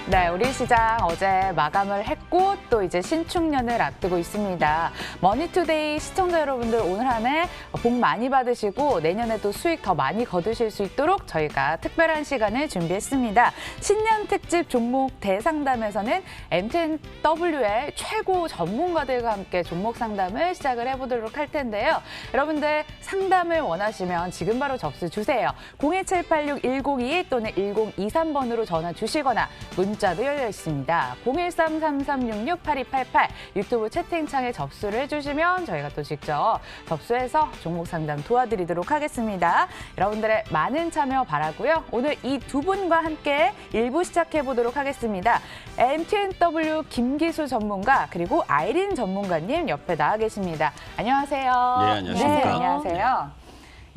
네, 우리 시장 어제 마감을 했고 또 이제 신축년을 앞두고 있습니다. 머니투데이 시청자 여러분들 오늘 한 해 복 많이 받으시고 내년에도 수익 더 많이 거두실 수 있도록 저희가 특별한 시간을 준비했습니다. 신년 특집 종목 대상담에서는 MTNW의 최고 전문가들과 함께 종목 상담을 시작을 해보도록 할 텐데요. 여러분들 상담을 원하시면 지금 바로 접수 주세요. 02786-1022 또는 1023번으로 전화 주시거나 문자도 열려 있습니다. 013-3366-8288 유튜브 채팅창에 접수를 해주시면 저희가 또 직접 접수해서 종목 상담 도와드리도록 하겠습니다. 여러분들의 많은 참여 바라고요. 오늘 이 두 분과 함께 1부 시작해 보도록 하겠습니다. MTNW 김기수 전문가 그리고 아이린 전문가님 옆에 나와 계십니다. 안녕하세요. 네, 안녕하십니까. 네, 안녕하세요.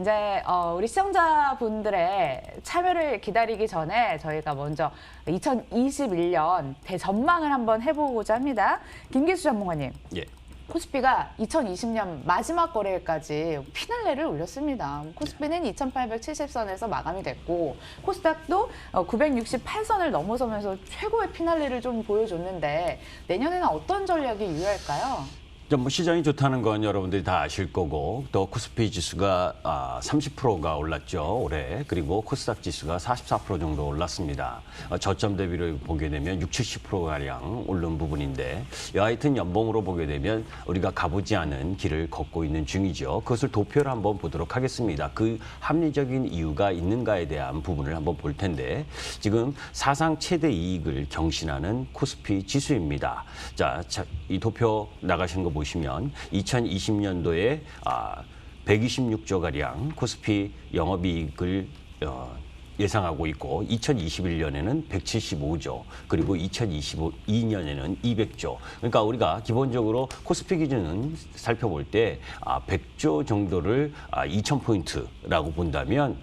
이제 우리 시청자분들의 참여를 기다리기 전에 저희가 먼저 2021년 대전망을 한번 해보고자 합니다. 김기수 전문가님. 예. 코스피가 2020년 마지막 거래일까지 피날레를 올렸습니다. 코스피는 2870선에서 마감이 됐고 코스닥도 968선을 넘어서면서 최고의 피날레를 좀 보여줬는데 내년에는 어떤 전략이 유효할까요? 뭐 시장이 좋다는 건 여러분들이 다 아실 거고 또 코스피 지수가 30%가 올랐죠 올해. 그리고 코스닥 지수가 44% 정도 올랐습니다. 저점 대비로 보게 되면 60~70%가량 오른 부분인데 여하튼 연봉으로 보게 되면 우리가 가보지 않은 길을 걷고 있는 중이죠. 그것을 도표를 한번 보도록 하겠습니다. 그 합리적인 이유가 있는가에 대한 부분을 한번 볼 텐데 지금 사상 최대 이익을 경신하는 코스피 지수입니다. 자, 이 도표 나가시는 거 보시면 2020년도에 126조가량 코스피 영업이익을 예상하고 있고 2021년에는 175조 그리고 2022년에는 200조. 그러니까 우리가 기본적으로 코스피 기준은 살펴볼 때 100조 정도를 2000포인트라고 본다면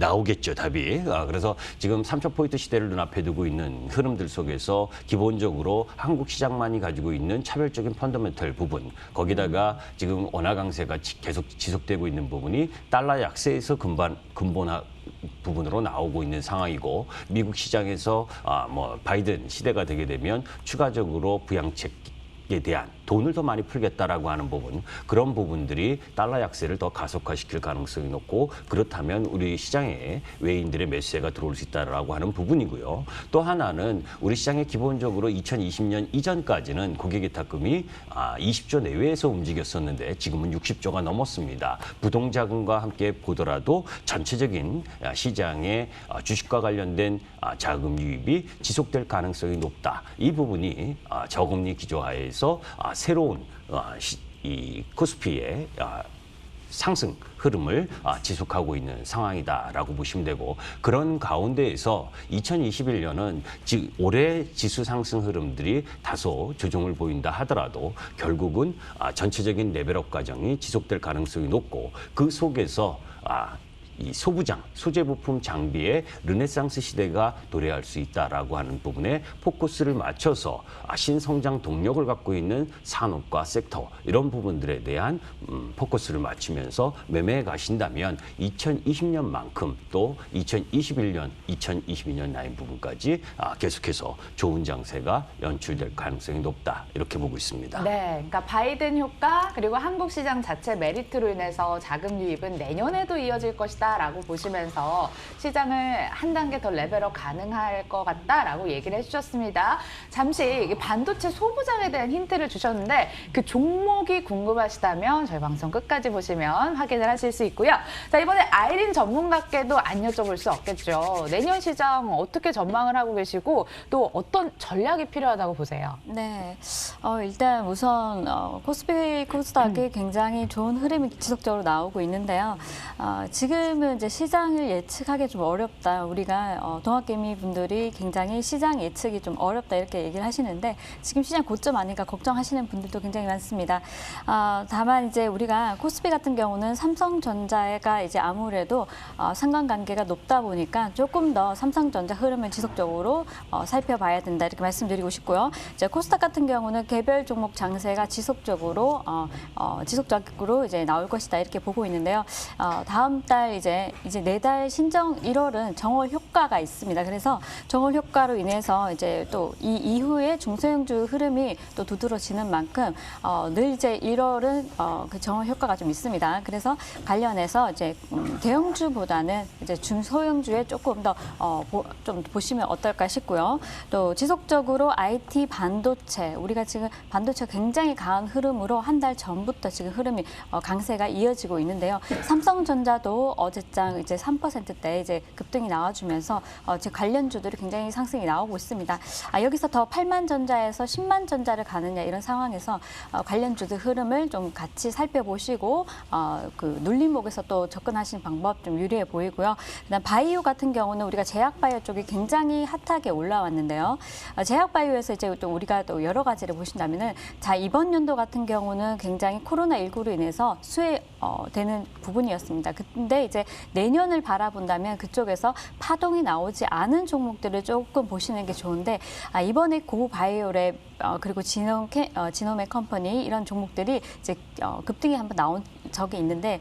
나오겠죠, 답이. 그래서 지금 3000포인트 시대를 눈앞에 두고 있는 흐름들 속에서 기본적으로 한국 시장만이 가지고 있는 차별적인 펀더멘털 부분, 거기다가 지금 원화 강세가 계속 지속되고 있는 부분이 달러 약세에서 근본화 부분으로 나오고 있는 상황이고 미국 시장에서 바이든 시대가 되게 되면 추가적으로 부양책에 대한 돈을 더 많이 풀겠다라고 하는 부분, 그런 부분들이 달러 약세를 더 가속화시킬 가능성이 높고 그렇다면 우리 시장에 외인들의 매수세가 들어올 수 있다라고 하는 부분이고요. 또 하나는 우리 시장에 기본적으로 2020년 이전까지는 고객위탁금이 20조 내외에서 움직였었는데 지금은 60조가 넘었습니다. 부동자금과 함께 보더라도 전체적인 시장의 주식과 관련된 자금 유입이 지속될 가능성이 높다. 이 부분이 저금리 기조하에서 새로운 이 코스피의 상승 흐름을 지속하고 있는 상황이다라고 보시면 되고 그런 가운데에서 2021년은 올해 지수 상승 흐름들이 다소 조정을 보인다 하더라도 결국은 전체적인 레벨업 과정이 지속될 가능성이 높고 그 속에서 이 소부장, 소재부품 장비의 르네상스 시대가 도래할 수 있다라고 하는 부분에 포커스를 맞춰서 신성장 동력을 갖고 있는 산업과 섹터 이런 부분들에 대한 포커스를 맞추면서 매매에 가신다면 2020년만큼 또 2021년, 2022년 라인 부분까지 계속해서 좋은 장세가 연출될 가능성이 높다 이렇게 보고 있습니다. 네, 그러니까 바이든 효과 그리고 한국 시장 자체 메리트로 인해서 자금 유입은 내년에도 이어질 것이다. 라고 보시면서 시장을 한 단계 더 레벨업 가능할 것 같다라고 얘기를 해주셨습니다. 잠시 반도체 소부장에 대한 힌트를 주셨는데 그 종목이 궁금하시다면 저희 방송 끝까지 보시면 확인을 하실 수 있고요. 자, 이번에 아이린 전문가께도 안 여쭤볼 수 없겠죠. 내년 시장 어떻게 전망을 하고 계시고 또 어떤 전략이 필요하다고 보세요? 네, 일단 우선 코스피 코스닥이 굉장히 좋은 흐름이 지속적으로 나오고 있는데요. 지금은 이제 시장을 예측하기 좀 어렵다. 우리가 동학개미 분들이 굉장히 시장 예측이 좀 어렵다 이렇게 얘기를 하시는데 지금 시장 고점 아닌가 걱정하시는 분들도 굉장히 많습니다. 다만 이제 우리가 코스피 같은 경우는 삼성전자가 이제 아무래도 상관관계가 높다 보니까 조금 더 삼성전자 흐름을 지속적으로 살펴봐야 된다 이렇게 말씀드리고 싶고요. 이제 코스닥 같은 경우는 개별 종목 장세가 지속적으로 이제 나올 것이다 이렇게 보고 있는데요. 다음 달 이제 내달 신정 1월은 정월 효과 효과가 있습니다. 그래서 정월 효과로 인해서 이제 또 이 이후에 중소형주 흐름이 또 두드러지는 만큼 늘 이제 1월은 그 정월 효과가 좀 있습니다. 그래서 관련해서 이제 대형주보다는 이제 중소형주에 조금 더 좀 보시면 어떨까 싶고요. 또 지속적으로 IT 반도체, 우리가 지금 반도체 굉장히 강한 흐름으로 한 달 전부터 지금 흐름이 강세가 이어지고 있는데요. 삼성전자도 어제장 이제 3%대 이제 급등이 나와주면서 지금 관련주들이 굉장히 상승이 나오고 있습니다. 여기서 더 8만 전자에서 10만 전자를 가느냐 이런 상황에서 관련주들 흐름을 좀 같이 살펴보시고 그 눌림목에서 또 접근하시는 방법 좀 유리해 보이고요. 그다음 바이오 같은 경우는 우리가 제약바이오 쪽이 굉장히 핫하게 올라왔는데요. 제약바이오에서 이제 또 우리가 또 여러 가지를 보신다면은 자 이번 연도 같은 경우는 굉장히 코로나19로 인해서 수혜되는 부분이었습니다. 근데 이제 내년을 바라본다면 그쪽에서 파동이 나오지 않은 종목들을 조금 보시는 게 좋은데 이번에 고바이오랩 그리고 지노맥 컴퍼니 이런 종목들이 이제 급등이 한번 나온 적이 있는데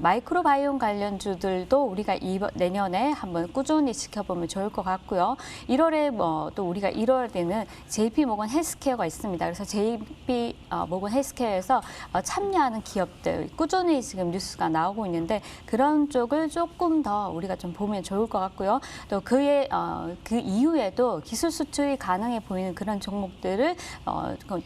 마이크로바이옴 관련주들도 우리가 내년에 한번 꾸준히 지켜보면 좋을 것 같고요. 1월에 또 우리가 1월에는 JP 모건 헬스케어가 있습니다. 그래서 JP 모건 헬스케어에서 참여하는 기업들 꾸준히 지금 뉴스가 나오고 있는데 그런 쪽을 조금 더 우리가 좀 보면 좋을 것 같고요. 또 그 이후에도 기술 수출이 가능해 보이는 그런 종목들을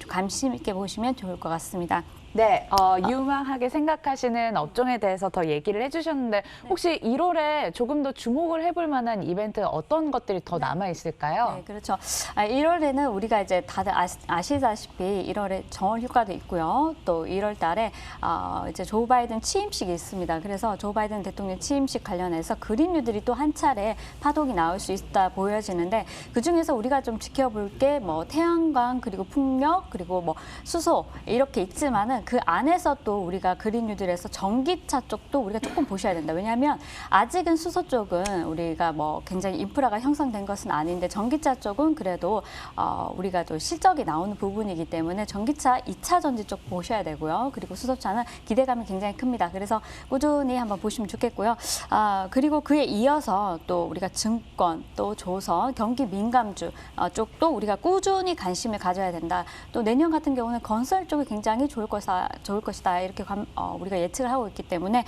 관심 있게 보시면 좋을 것 같습니다. 네, 유망하게 생각하시는 업종에 대해서 더 얘기를 해주셨는데 혹시 1월에 조금 더 주목을 해볼 만한 이벤트 어떤 것들이 더 남아 있을까요? 네, 그렇죠. 1월에는 우리가 이제 다들 아시다시피 1월에 정월 휴가도 있고요. 또 1월 달에 이제 조 바이든 취임식이 있습니다. 그래서 조 바이든 대통령 취임식 관련해서 그린뉴들이 또 한 차례 파동이 나올 수 있다 보여지는데 그 중에서 우리가 좀 지켜볼 게 뭐 태양광 그리고 풍력 그리고 뭐 수소 이렇게 있지만은 그 안에서 또 우리가 그린뉴들에서 전기차 쪽도 우리가 조금 보셔야 된다. 왜냐하면 아직은 수소 쪽은 우리가 뭐 굉장히 인프라가 형성된 것은 아닌데 전기차 쪽은 그래도 우리가 또 실적이 나오는 부분이기 때문에 전기차 2차 전지 쪽 보셔야 되고요. 그리고 수소차는 기대감이 굉장히 큽니다. 그래서 꾸준히 한번 보시면 좋겠고요. 그리고 그에 이어서 또 우리가 증권, 또 조선, 경기 민감주 쪽도 우리가 꾸준히 관심을 가져야 된다. 또 내년 같은 경우는 건설 쪽이 굉장히 좋을 것이다 이렇게 우리가 예측을 하고 있기 때문에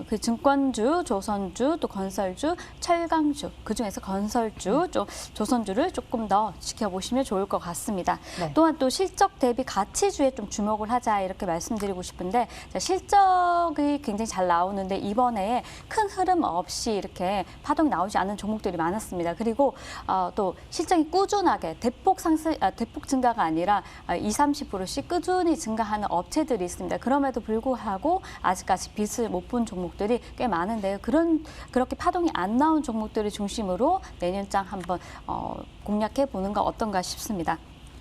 그 증권주, 조선주, 또 건설주, 철강주 그중에서 건설주, 조선주를 조금 더 지켜보시면 좋을 것 같습니다. 네. 또한 또 실적 대비 가치주에 좀 주목을 하자 이렇게 말씀드리고 싶은데 실적이 굉장히 잘 나오는데 이번에 큰 흐름 없이 이렇게 파동이 나오지 않는 종목들이 많았습니다. 그리고 또 실적이 꾸준하게 대폭 증가가 아니라 20~30%씩 꾸준히 증가하는 업체들이 있습니다. 그럼에도 불구하고 아직까지 빚을 못 본 종목들이 꽤 많은데요. 그렇게 파동이 안 나온 종목들을 중심으로 내년장 한번 공략해 보는 거 어떤가 싶습니다.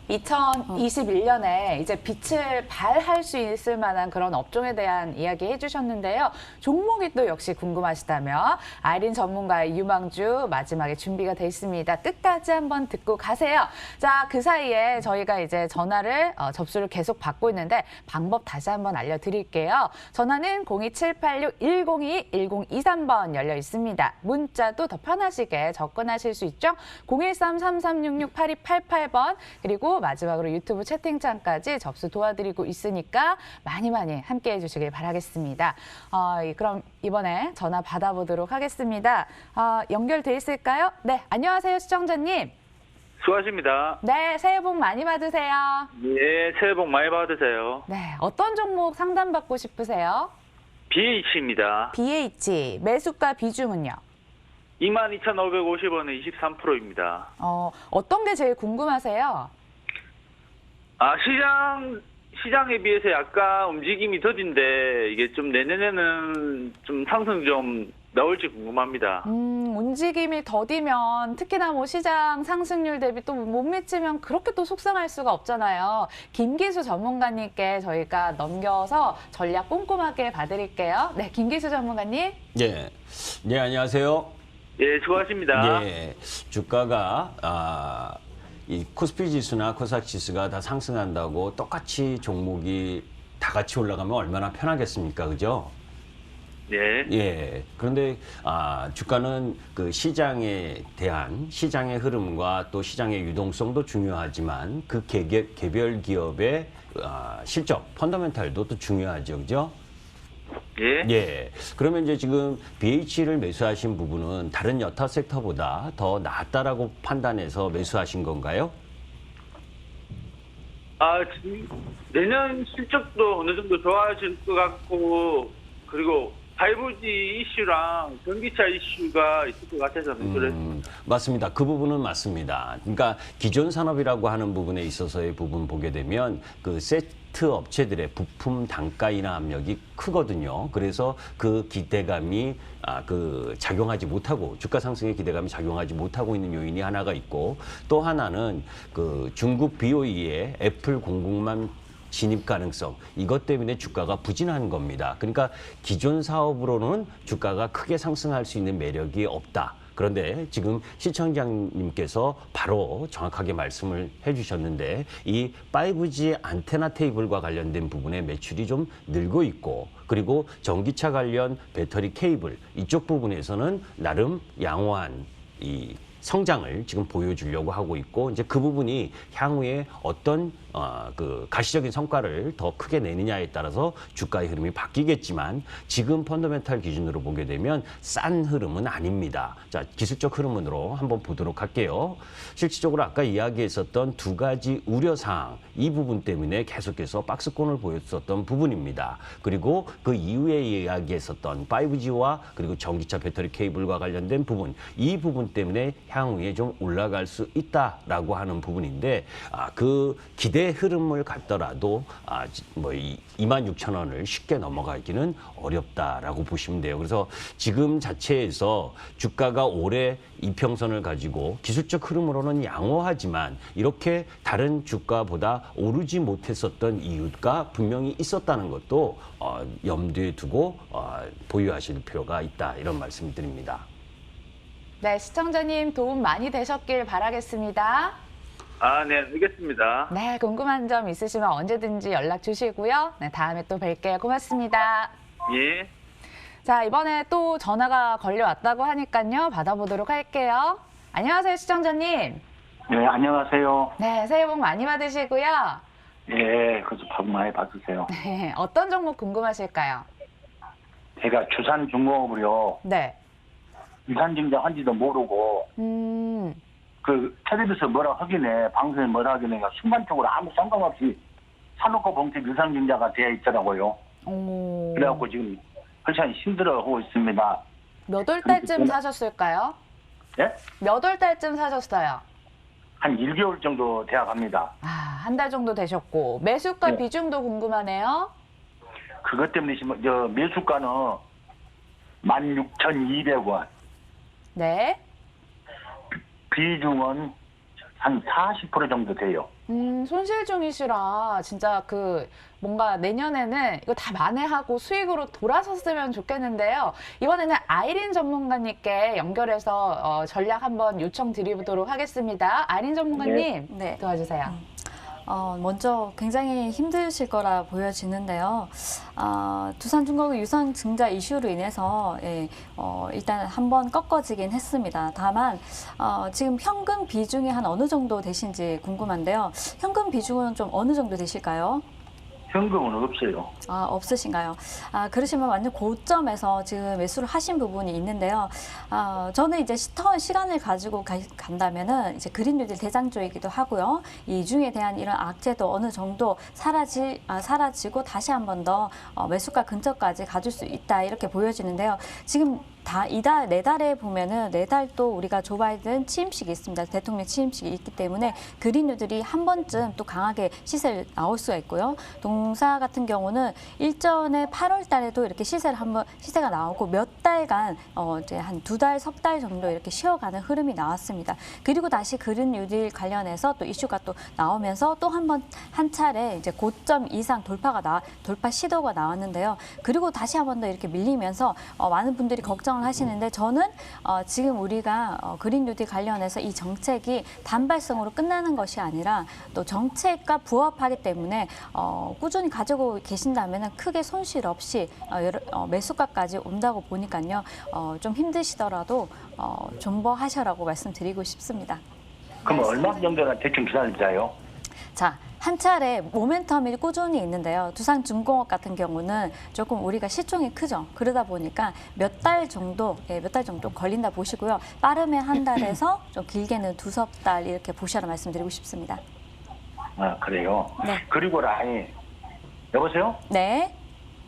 2021년에 이제 빛을 발할 수 있을 만한 그런 업종에 대한 이야기 해주셨는데요. 종목이 또 역시 궁금하시다면 아이린 전문가의 유망주 마지막에 준비가 돼 있습니다. 끝까지 한번 듣고 가세요. 자, 그 사이에 저희가 이제 전화를 접수를 계속 받고 있는데 방법 다시 한번 알려드릴게요. 전화는 02786-1022-1023번 열려 있습니다. 문자도 더 편하시게 접근하실 수 있죠. 013-3366-8288번 그리고 마지막으로 유튜브 채팅창까지 접수 도와드리고 있으니까 많이 함께해 주시길 바라겠습니다. 그럼 이번에 전화 받아보도록 하겠습니다. 연결돼 있을까요? 네, 안녕하세요, 시청자님. 수고하십니다. 네, 새해 복 많이 받으세요. 예, 새해 복 많이 받으세요. 네, 어떤 종목 상담받고 싶으세요? BH입니다. BH, 매수가 비중은요? 22,550원에 23%입니다. 어떤 게 제일 궁금하세요? 시장에 비해서 약간 움직임이 더딘데 이게 좀 내년에는 좀 상승 좀 나올지 궁금합니다. 움직임이 더디면 특히나 뭐 시장 상승률 대비 또 못 미치면 그렇게 또 속상할 수가 없잖아요. 김기수 전문가님께 저희가 넘겨서 전략 꼼꼼하게 봐드릴게요. 네, 김기수 전문가님. 예, 네 안녕하세요. 예, 수고하십니다. 예, 주가가 이 코스피 지수나 코스닥 지수가 다 상승한다고 똑같이 종목이 다 같이 올라가면 얼마나 편하겠습니까, 그죠? 네. 예. 그런데 주가는 그 시장에 대한 시장의 흐름과 또 시장의 유동성도 중요하지만 그 개별 기업의 실적, 펀더멘탈도 또 중요하죠, 그죠? 예. 예. 그러면 이제 지금 BH를 매수하신 부분은 다른 여타 섹터보다 더 낫다라고 판단해서 매수하신 건가요? 지금 내년 실적도 어느 정도 좋아질 것 같고, 그리고 5G 이슈랑 전기차 이슈가 있을 것 같아서 그래서 맞습니다. 그 부분은 맞습니다. 그러니까 기존 산업이라고 하는 부분에 있어서의 부분 보게 되면 그 세트 업체들의 부품 단가 인하 압력이 크거든요. 그래서 그 기대감이 그 작용하지 못하고 주가 상승의 기대감이 작용하지 못하고 있는 요인이 하나가 있고, 또 하나는 그 중국 BOE의 애플 공급망 진입 가능성, 이것 때문에 주가가 부진한 겁니다. 그러니까 기존 사업으로는 주가가 크게 상승할 수 있는 매력이 없다. 그런데 지금 시청자님께서 바로 정확하게 말씀을 해주셨는데, 이 5G 안테나 테이블과 관련된 부분에 매출이 좀 늘고 있고, 그리고 전기차 관련 배터리 케이블 이쪽 부분에서는 나름 양호한 이 성장을 지금 보여주려고 하고 있고, 이제 그 부분이 향후에 어떤 그 가시적인 성과를 더 크게 내느냐에 따라서 주가의 흐름이 바뀌겠지만, 지금 펀더멘탈 기준으로 보게 되면 싼 흐름은 아닙니다. 자, 기술적 흐름으로 한번 보도록 할게요. 실질적으로 아까 이야기했었던 두 가지 우려사항, 이 부분 때문에 계속해서 박스권을 보였었던 부분입니다. 그리고 그 이후에 이야기했었던 5G와 그리고 전기차 배터리 케이블과 관련된 부분, 이 부분 때문에 향후에 좀 올라갈 수 있다라고 하는 부분인데, 그 기대 흐름을 갖더라도 뭐 26,000원을 쉽게 넘어가기는 어렵다라고 보시면 돼요. 그래서 지금 자체에서 주가가 올해 이평선을 가지고 기술적 흐름으로는 양호하지만 이렇게 다른 주가보다 오르지 못했었던 이유가 분명히 있었다는 것도 염두에 두고 보유하실 필요가 있다, 이런 말씀 드립니다. 네, 시청자님 도움 많이 되셨길 바라겠습니다. 네, 알겠습니다. 네, 궁금한 점 있으시면 언제든지 연락 주시고요. 네, 다음에 또 뵐게요. 고맙습니다. 예. 자, 이번에 또 전화가 걸려왔다고 하니까요. 받아보도록 할게요. 안녕하세요, 시청자님. 네, 안녕하세요. 네, 새해 복 많이 받으시고요. 예, 그래서 밥 많이 받으세요. 네, 어떤 종목 궁금하실까요? 제가 주산중공업을요, 네. 유산증자 한지도 모르고, 그 텔레비에서 뭐라 하기네, 방송에 뭐라 하기네, 순간적으로 아무 상관없이 사놓고 봉투 유산증자가 되어 있더라고요. 오. 그래갖고 지금 훨씬 힘들어하고 있습니다. 몇 월 달쯤 사셨을까요? 예? 몇 월 달쯤 사셨어요? 한 1개월 정도 돼야 갑니다. 한 달 정도 되셨고, 매수가 네. 비중도 궁금하네요. 그것 때문에 지금 매수가는 16,200원. 네. 비중은 한 40% 정도 돼요. 손실 중이시라 진짜 뭔가 내년에는 이거 다 만회하고 수익으로 돌아섰으면 좋겠는데요. 이번에는 아이린 전문가님께 연결해서 전략 한번 요청 드리도록 하겠습니다. 아이린 전문가님, 네. 도와주세요. 먼저 굉장히 힘드실 거라 보여지는데요. 두산중공업 유상증자 이슈로 인해서 일단 한번 꺾어지긴 했습니다. 다만 지금 현금 비중이 한 어느 정도 되신지 궁금한데요. 현금 비중은 좀 어느 정도 되실까요? 현금은 없어요. 없으신가요? 그러시면 완전 고점에서 지금 매수를 하신 부분이 있는데요. 저는 이제 시간을 가지고 간다면은 이제 그린뉴딜 대장주이기도 하고요. 이 중에 대한 이런 악재도 어느 정도 사라지고 다시 한 번 더 매수가 근처까지 가줄 수 있다, 이렇게 보여지는데요. 지금 내달에 보면은 내달 또 우리가 조 바이든 취임식이 있습니다. 대통령 취임식이 있기 때문에 그린뉴딜이 한 번쯤 또 강하게 시세를 나올 수가 있고요. 동사 같은 경우는 일전에 8월 달에도 이렇게 시세가 나오고 몇 달간 이제 한 2달, 석 달 정도 이렇게 쉬어가는 흐름이 나왔습니다. 그리고 다시 그린뉴딜 관련해서 또 이슈가 또 나오면서 또 한 차례 이제 고점 이상 돌파 시도가 나왔는데요. 그리고 다시 한 번 더 이렇게 밀리면서 많은 분들이 걱정 걱정을 하시는데 저는 지금 우리가 그린 뉴딜 관련해서 이 정책이 단발성으로 끝나는 것이 아니라 또 정책과 부합하기 때문에 꾸준히 가지고 계신다면 크게 손실 없이 매수가까지 온다고 보니까요. 좀 힘드시더라도 존버하셔라고 말씀드리고 싶습니다. 그럼 얼마 정도나 대충 기다리자요? 자, 한 차례 모멘텀이 꾸준히 있는데요. 두산중공업 같은 경우는 조금 우리가 시총이 크죠. 그러다 보니까 몇 달 정도 걸린다 보시고요. 빠르면 한 달에서 좀 길게는 두석 달 이렇게 보셔라 말씀드리고 싶습니다. 아, 그래요? 네. 그리고 라인. 여보세요? 네.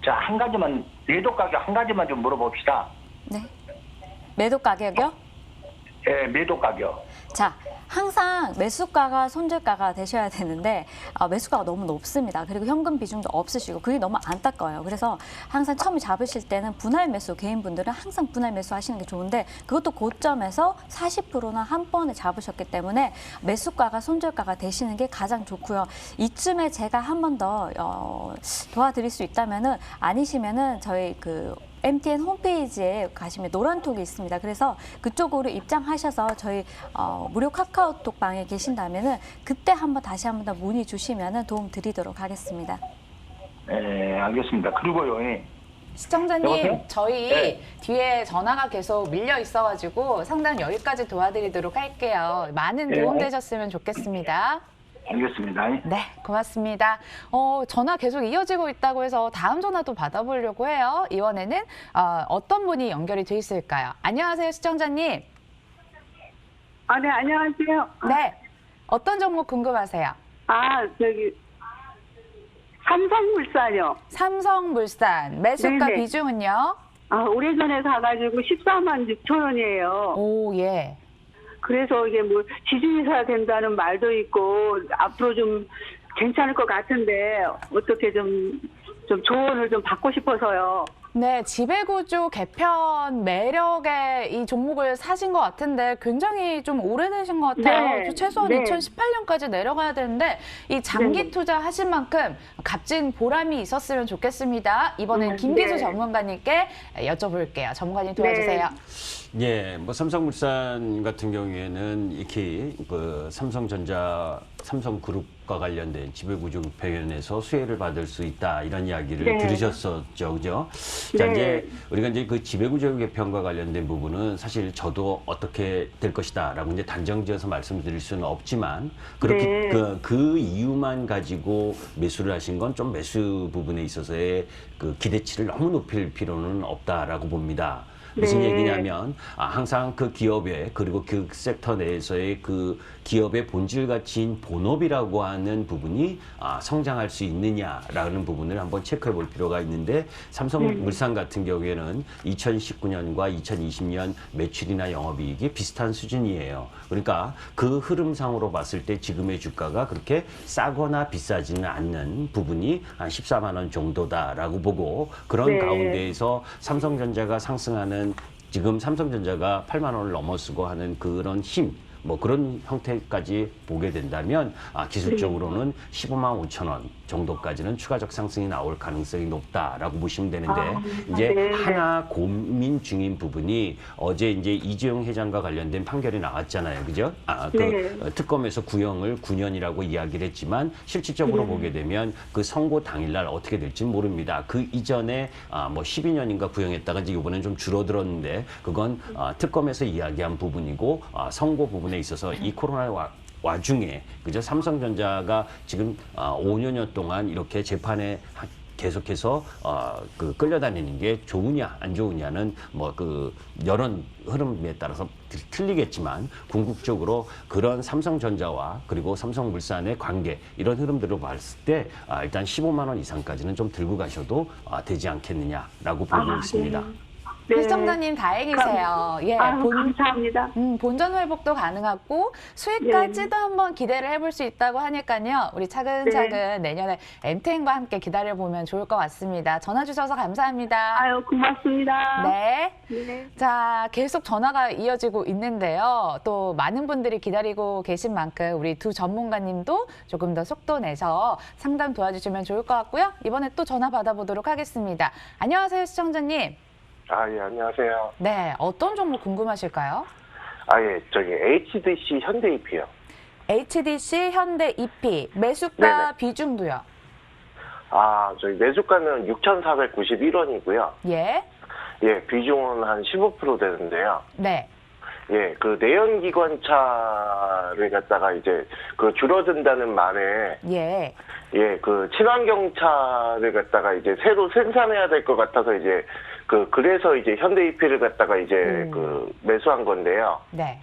자, 한 가지만, 매도 가격 한 가지만 좀 물어봅시다. 네. 매도 가격이요? 예, 매도 가격. 자, 항상 매수가가 손절가가 되셔야 되는데 매수가가 너무 높습니다. 그리고 현금 비중도 없으시고 그게 너무 안타까워요. 그래서 항상 처음에 잡으실 때는 분할 매수, 개인분들은 항상 분할 매수 하시는 게 좋은데 그것도 고점에서 40%나 한 번에 잡으셨기 때문에 매수가가 손절가가 되시는 게 가장 좋고요. 이쯤에 제가 한 번 더 도와드릴 수 있다면은 아니시면은 저희 MTN 홈페이지에 가시면 노란톡이 있습니다. 그래서 그쪽으로 입장하셔서 저희 무료 카카오톡 방에 계신다면은 그때 다시 한번 더 문의 주시면은 도움 드리도록 하겠습니다. 네, 알겠습니다. 그리고요, 시청자님, 여보세요? 저희 네. 뒤에 전화가 계속 밀려 있어가지고 상담 여기까지 도와드리도록 할게요. 많은 네. 도움 되셨으면 좋겠습니다. 알겠습니다. 네, 고맙습니다. 전화 계속 이어지고 있다고 해서 다음 전화도 받아보려고 해요. 이번에는 어떤 분이 연결이 돼 있을까요? 안녕하세요, 시청자님. 네, 안녕하세요. 네, 어떤 종목 궁금하세요? 삼성물산이요. 삼성물산 매수가 네네. 비중은요? 오래전에 사가지고 14만 6천 원이에요. 오, 예. 그래서 이게 뭐 지주회사 된다는 말도 있고 앞으로 좀 괜찮을 것 같은데 어떻게 좀 조언을 좀 받고 싶어서요. 네, 지배구조 개편 매력의 이 종목을 사신 것 같은데 굉장히 좀 오래되신 것 같아요. 네, 최소한 네. 2018년까지 내려가야 되는데 이 장기 네. 투자 하신 만큼 값진 보람이 있었으면 좋겠습니다. 이번엔 김기수 네. 전문가님께 여쭤볼게요. 전문가님 도와주세요. 예, 뭐 삼성물산 같은 경우에는 이렇게 삼성그룹과 관련된 지배구조 개편에서 수혜를 받을 수 있다 이런 이야기를 네. 들으셨었죠, 그죠? 자, 네. 이제 우리가 이제 그 지배구조 개편과 관련된 부분은 사실 저도 어떻게 될 것이다라고 이제 단정지어서 말씀드릴 수는 없지만 그렇게 네. 그 이유만 가지고 매수를 하신 건 좀 매수 부분에 있어서의 그 기대치를 너무 높일 필요는 없다라고 봅니다. 무슨 네. 얘기냐면 항상 그 기업의 그리고 그 섹터 내에서의 그 기업의 본질 가치인 본업이라고 하는 부분이 성장할 수 있느냐라는 부분을 한번 체크해 볼 필요가 있는데 삼성물산 같은 경우에는 2019년과 2020년 매출이나 영업이익이 비슷한 수준이에요. 그러니까 그 흐름상으로 봤을 때 지금의 주가가 그렇게 싸거나 비싸지는 않는 부분이 한 14만 원 정도다라고 보고 그런 네. 가운데에서 삼성전자가 상승하는 지금 삼성전자가 8만 원을 넘어서고 하는 그런 힘, 뭐 그런 형태까지 보게 된다면 기술적으로는 15만 5천 원 정도까지는 추가적 상승이 나올 가능성이 높다라고 보시면 되는데 이제 네. 하나 고민 중인 부분이 어제 이제 이재용 회장과 관련된 판결이 나왔잖아요, 그죠? 네. 특검에서 구형을 9년이라고 이야기를 했지만 실질적으로 보게 되면 그 선고 당일날 어떻게 될지 모릅니다. 그 이전에 뭐 12년인가 구형했다가 이제 이번엔 좀 줄어들었는데 그건 특검에서 이야기한 부분이고 선고 부분에 있어서 이 코로나 와중에 그죠? 삼성전자가 지금 5년여 동안 이렇게 재판에 계속해서 끌려다니는 게 좋으냐 안 좋으냐는 뭐 그 여론 흐름에 따라서 틀리겠지만 궁극적으로 그런 삼성전자와 그리고 삼성물산의 관계 이런 흐름들을 봤을 때 일단 15만 원 이상까지는 좀 들고 가셔도 되지 않겠느냐라고 보고 있습니다. 네. 시청자님 다행이세요. 예, 감사합니다. 본전 회복도 가능하고 수익까지도 한번 기대를 해볼 수 있다고 하니까요. 우리 차근차근 내년에 MTN과 함께 기다려보면 좋을 것 같습니다. 전화 주셔서 감사합니다. 고맙습니다. 네. 네. 자, 계속 전화가 이어지고 있는데요. 또 많은 분들이 기다리고 계신 만큼 우리 두 전문가님도 조금 더 속도 내서 상담 도와주시면 좋을 것 같고요. 이번에 또 전화 받아보도록 하겠습니다. 안녕하세요, 시청자님. 아, 예, 안녕하세요. 네, 어떤 종목 궁금하실까요? 아, 예, 저기 HDC 현대 EP요. HDC, 현대, EP, 매수가 네네. 비중도요. 아, 저희 매수가는 6,491원이고요. 예, 예, 비중은 한 15% 되는데요. 네, 예, 그 내연기관차를 갖다가 이제 그 줄어든다는 말에 예. 예, 그 친환경차를 갖다가 이제 새로 생산해야 될 것 같아서 이제 그래서 이제 현대 EP를 갖다가 이제 그 매수한 건데요. 네.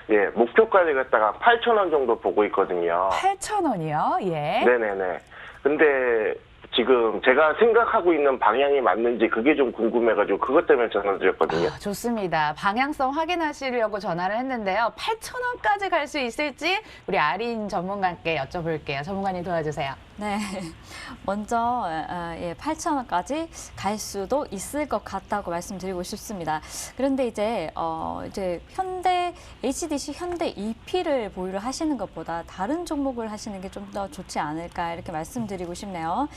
예, 목표가를 갖다가 8,000원 정도 보고 있거든요. 8,000원이요? 예. 네네네. 근데 지금 제가 생각하고 있는 방향이 맞는지 그게 좀 궁금해가지고 그것 때문에 전화드렸거든요. 아, 좋습니다. 방향성 확인하시려고 전화를 했는데요. 8,000원까지 갈 수 있을지 우리 아린 전문가께 여쭤볼게요. 전문가님 도와주세요. 네, 먼저 8,000원까지 갈 수도 있을 것 같다고 말씀드리고 싶습니다. 그런데 이제 현대 HDC 현대 EP를 보유를 하시는 것보다 다른 종목을 하시는 게 좀 더 좋지 않을까 이렇게 말씀드리고 싶네요.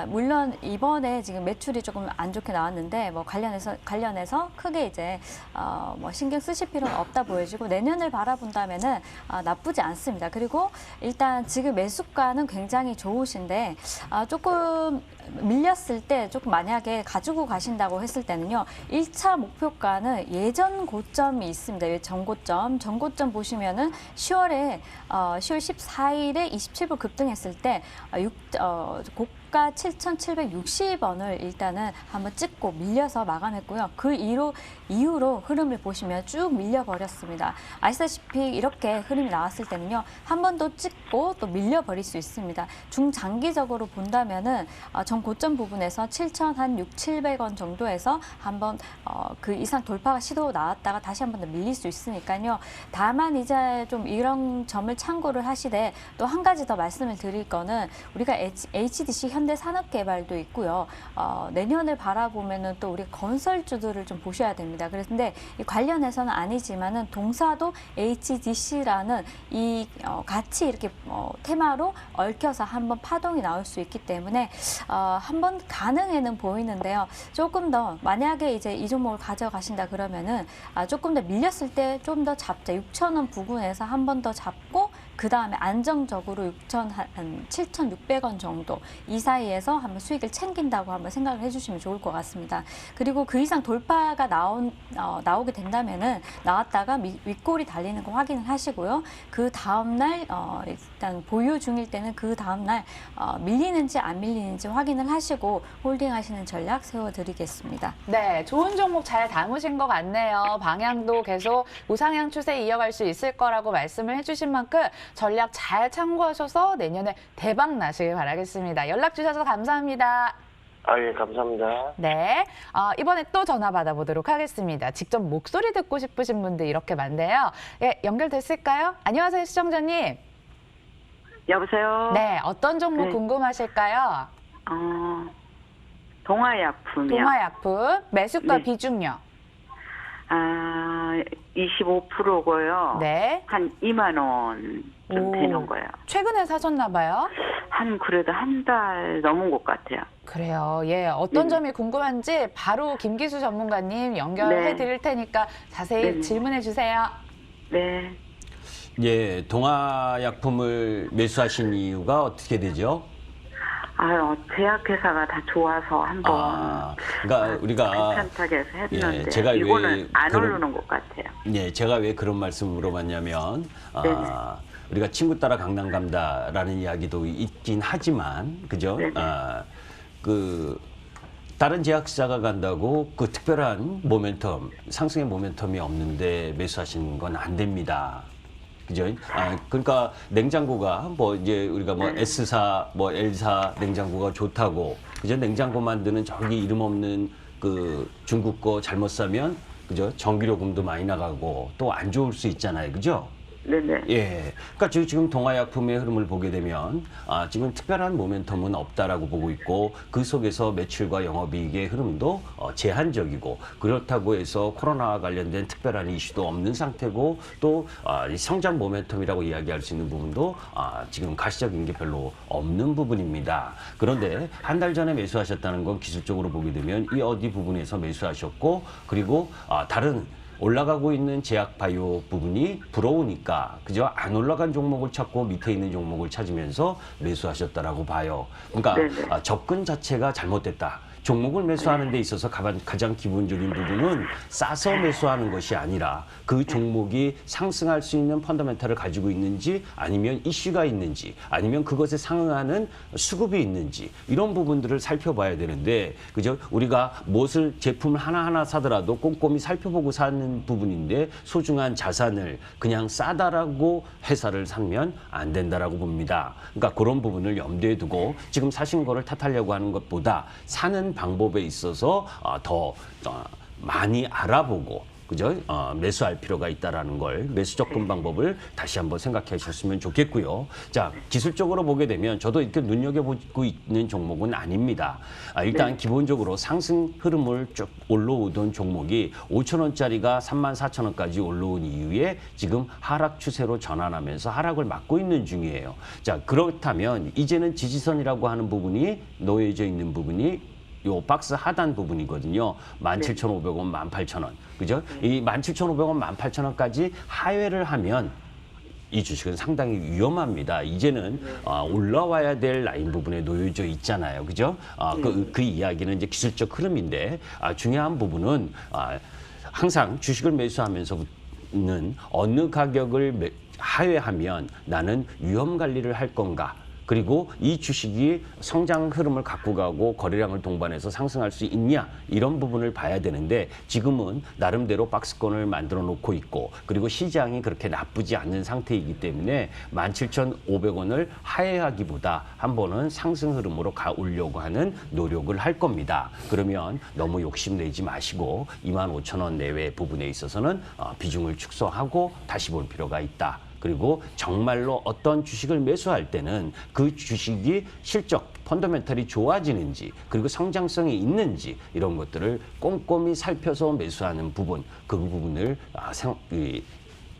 물론 이번에 지금 매출이 조금 안 좋게 나왔는데 뭐 관련해서 크게 이제 뭐 신경 쓰실 필요는 없다 보여지고 내년을 바라본다면은 나쁘지 않습니다. 그리고 일단 지금 매수가는 굉장히 좋으신데 조금 밀렸을 때 조금 만약에 가지고 가신다고 했을 때는요. 1차 목표가는 예전 고점이 있습니다. 전고점 보시면은 10월 14일에 27불 급등했을 때 고가 7,760원을 일단은 한번 찍고 밀려서 마감했고요. 그 이후로 흐름을 보시면 쭉 밀려버렸습니다. 아시다시피 이렇게 흐름이 나왔을 때는요. 한 번 더 찍고 또 밀려버릴 수 있습니다. 중장기적으로 본다면은 전 고점 부분에서 7,600원 정도에서 한번 그 이상 돌파가 시도 나왔다가 다시 한 번 더 밀릴 수 있으니까요. 다만 이제 좀 이런 점을 참고를 하시되 또 한 가지 더 말씀을 드릴 거는 우리가 HDC 현대산업개발도 있고요. 내년을 바라보면은 또 우리 건설주들을 좀 보셔야 됩니다. 그런데 이 관련해서는 아니지만은 동사도 HDC라는 이 같이 이렇게 테마로 얽혀서 한번 파동이 나올 수 있기 때문에 한번 가능해는 보이는데요. 조금 더 만약에 이제 이 종목을 가져가신다 그러면은 조금 더 밀렸을 때 좀 더 잡자. 6,000원 부근에서 한 번 더 잡고 그 다음에 안정적으로 7,600원 정도 이 사이에서 한번 수익을 챙긴다고 한번 생각을 해주시면 좋을 것 같습니다. 그리고 그 이상 돌파가 나오게 된다면은 나왔다가 윗골이 달리는 거 확인을 하시고요. 그 다음날 일단 보유 중일 때는 그 다음날 밀리는지 안 밀리는지 확인을 하시고 홀딩하시는 전략 세워드리겠습니다. 네, 좋은 종목 잘 담으신 것 같네요. 방향도 계속 우상향 추세 이어갈 수 있을 거라고 말씀을 해주신 만큼 전략 잘 참고하셔서 내년에 대박 나시길 바라겠습니다. 연락 주셔서 감사합니다. 아, 예, 감사합니다. 네, 이번에 또 전화 받아보도록 하겠습니다. 직접 목소리 듣고 싶으신 분들 이렇게 많네요. 예, 연결됐을까요? 안녕하세요, 시청자님. 여보세요? 네, 어떤 종목 네. 궁금하실까요? 동아약품이요. 동아약품, 매수가 네. 비중요. 25%고요. 네. 한 2만 원 좀 오. 되는 거예요. 최근에 사셨나 봐요? 그래도 한 달 넘은 것 같아요. 그래요. 예, 어떤 네. 점이 궁금한지 바로 김기수 전문가님 연결해 네. 드릴 테니까 자세히 네. 질문해 주세요. 네. 예, 동아약품을 매수하신 이유가 어떻게 되죠? 제약회사가 다 좋아서 한번 그러니까 우리가 괜찮다고 해서 했는데 예, 제가 왜 이거는 안 그런- 오르는 것 같아요. 예, 제가 왜 그런 말씀을 물어봤냐면 네네. 우리가 친구 따라 강남 간다라는 이야기도 있긴 하지만 그죠? 네네. 그 다른 제약사가 간다고 그 특별한 모멘텀, 상승의 모멘텀이 없는데 매수하시는 건 안 됩니다. 그죠? 그러니까 냉장고가 뭐 이제 우리가 뭐 S사, 뭐 L사 냉장고가 좋다고 그죠? 냉장고 만드는 저기 이름 없는 그 중국 거 잘못 사면 그죠? 전기요금도 많이 나가고 또 안 좋을 수 있잖아요. 그죠? 네네. 예. 그러니까 지금 동아약품의 흐름을 보게 되면 지금 특별한 모멘텀은 없다라고 보고 있고 그 속에서 매출과 영업이익의 흐름도 제한적이고 그렇다고 해서 코로나와 관련된 특별한 이슈도 없는 상태고 또 이 성장 모멘텀이라고 이야기할 수 있는 부분도 지금 가시적인 게 별로 없는 부분입니다. 그런데 한 달 전에 매수하셨다는 건 기술적으로 보게 되면 이 어디 부분에서 매수하셨고 그리고 다른 올라가고 있는 제약 바이오 부분이 부러우니까 그죠? 안 올라간 종목을 찾고 밑에 있는 종목을 찾으면서 매수하셨다라고 봐요. 그러니까 접근 자체가 잘못됐다. 종목을 매수하는 데 있어서 가장 기본적인 부분은 싸서 매수하는 것이 아니라 그 종목이 상승할 수 있는 펀더멘탈을 가지고 있는지 아니면 이슈가 있는지 아니면 그것에 상응하는 수급이 있는지 이런 부분들을 살펴봐야 되는데 그죠? 우리가 무엇을 제품을 하나하나 사더라도 꼼꼼히 살펴보고 사는 부분인데 소중한 자산을 그냥 싸다라고 회사를 사면 안 된다라고 봅니다. 그러니까 그런 부분을 염두에 두고 지금 사신 거를 탓하려고 하는 것보다 사는 방법에 있어서 더 많이 알아보고 그죠? 매수할 필요가 있다라는 걸 매수 접근 방법을 다시 한번 생각해 주셨으면 좋겠고요. 자, 기술적으로 보게 되면 저도 이렇게 눈여겨보고 있는 종목은 아닙니다. 일단 기본적으로 상승 흐름을 쭉 올라오던 종목이 5,000원짜리가 34,000원까지 올라온 이후에 지금 하락 추세로 전환하면서 하락을 막고 있는 중이에요. 자, 그렇다면 이제는 지지선이라고 하는 부분이 놓여져 있는 부분이 요 박스 하단 부분이거든요. 17,500원, 18,000원. 그죠? 이 17,500원, 18,000원까지 하회를 하면 이 주식은 상당히 위험합니다. 이제는 올라와야 될 라인 부분에 놓여져 있잖아요. 그죠? 그 이야기는 이제 기술적 흐름인데 중요한 부분은 항상 주식을 매수하면서는 어느 가격을 하회하면 나는 위험 관리를 할 건가? 그리고 이 주식이 성장 흐름을 갖고 가고 거래량을 동반해서 상승할 수 있냐 이런 부분을 봐야 되는데 지금은 나름대로 박스권을 만들어 놓고 있고 그리고 시장이 그렇게 나쁘지 않는 상태이기 때문에 17,500원을 하회하기보다 한 번은 상승 흐름으로 가오려고 하는 노력을 할 겁니다. 그러면 너무 욕심내지 마시고 25,000원 내외 부분에 있어서는 비중을 축소하고 다시 볼 필요가 있다. 그리고 정말로 어떤 주식을 매수할 때는 그 주식이 실적, 펀더멘털이 좋아지는지 그리고 성장성이 있는지 이런 것들을 꼼꼼히 살펴서 매수하는 부분, 그 부분을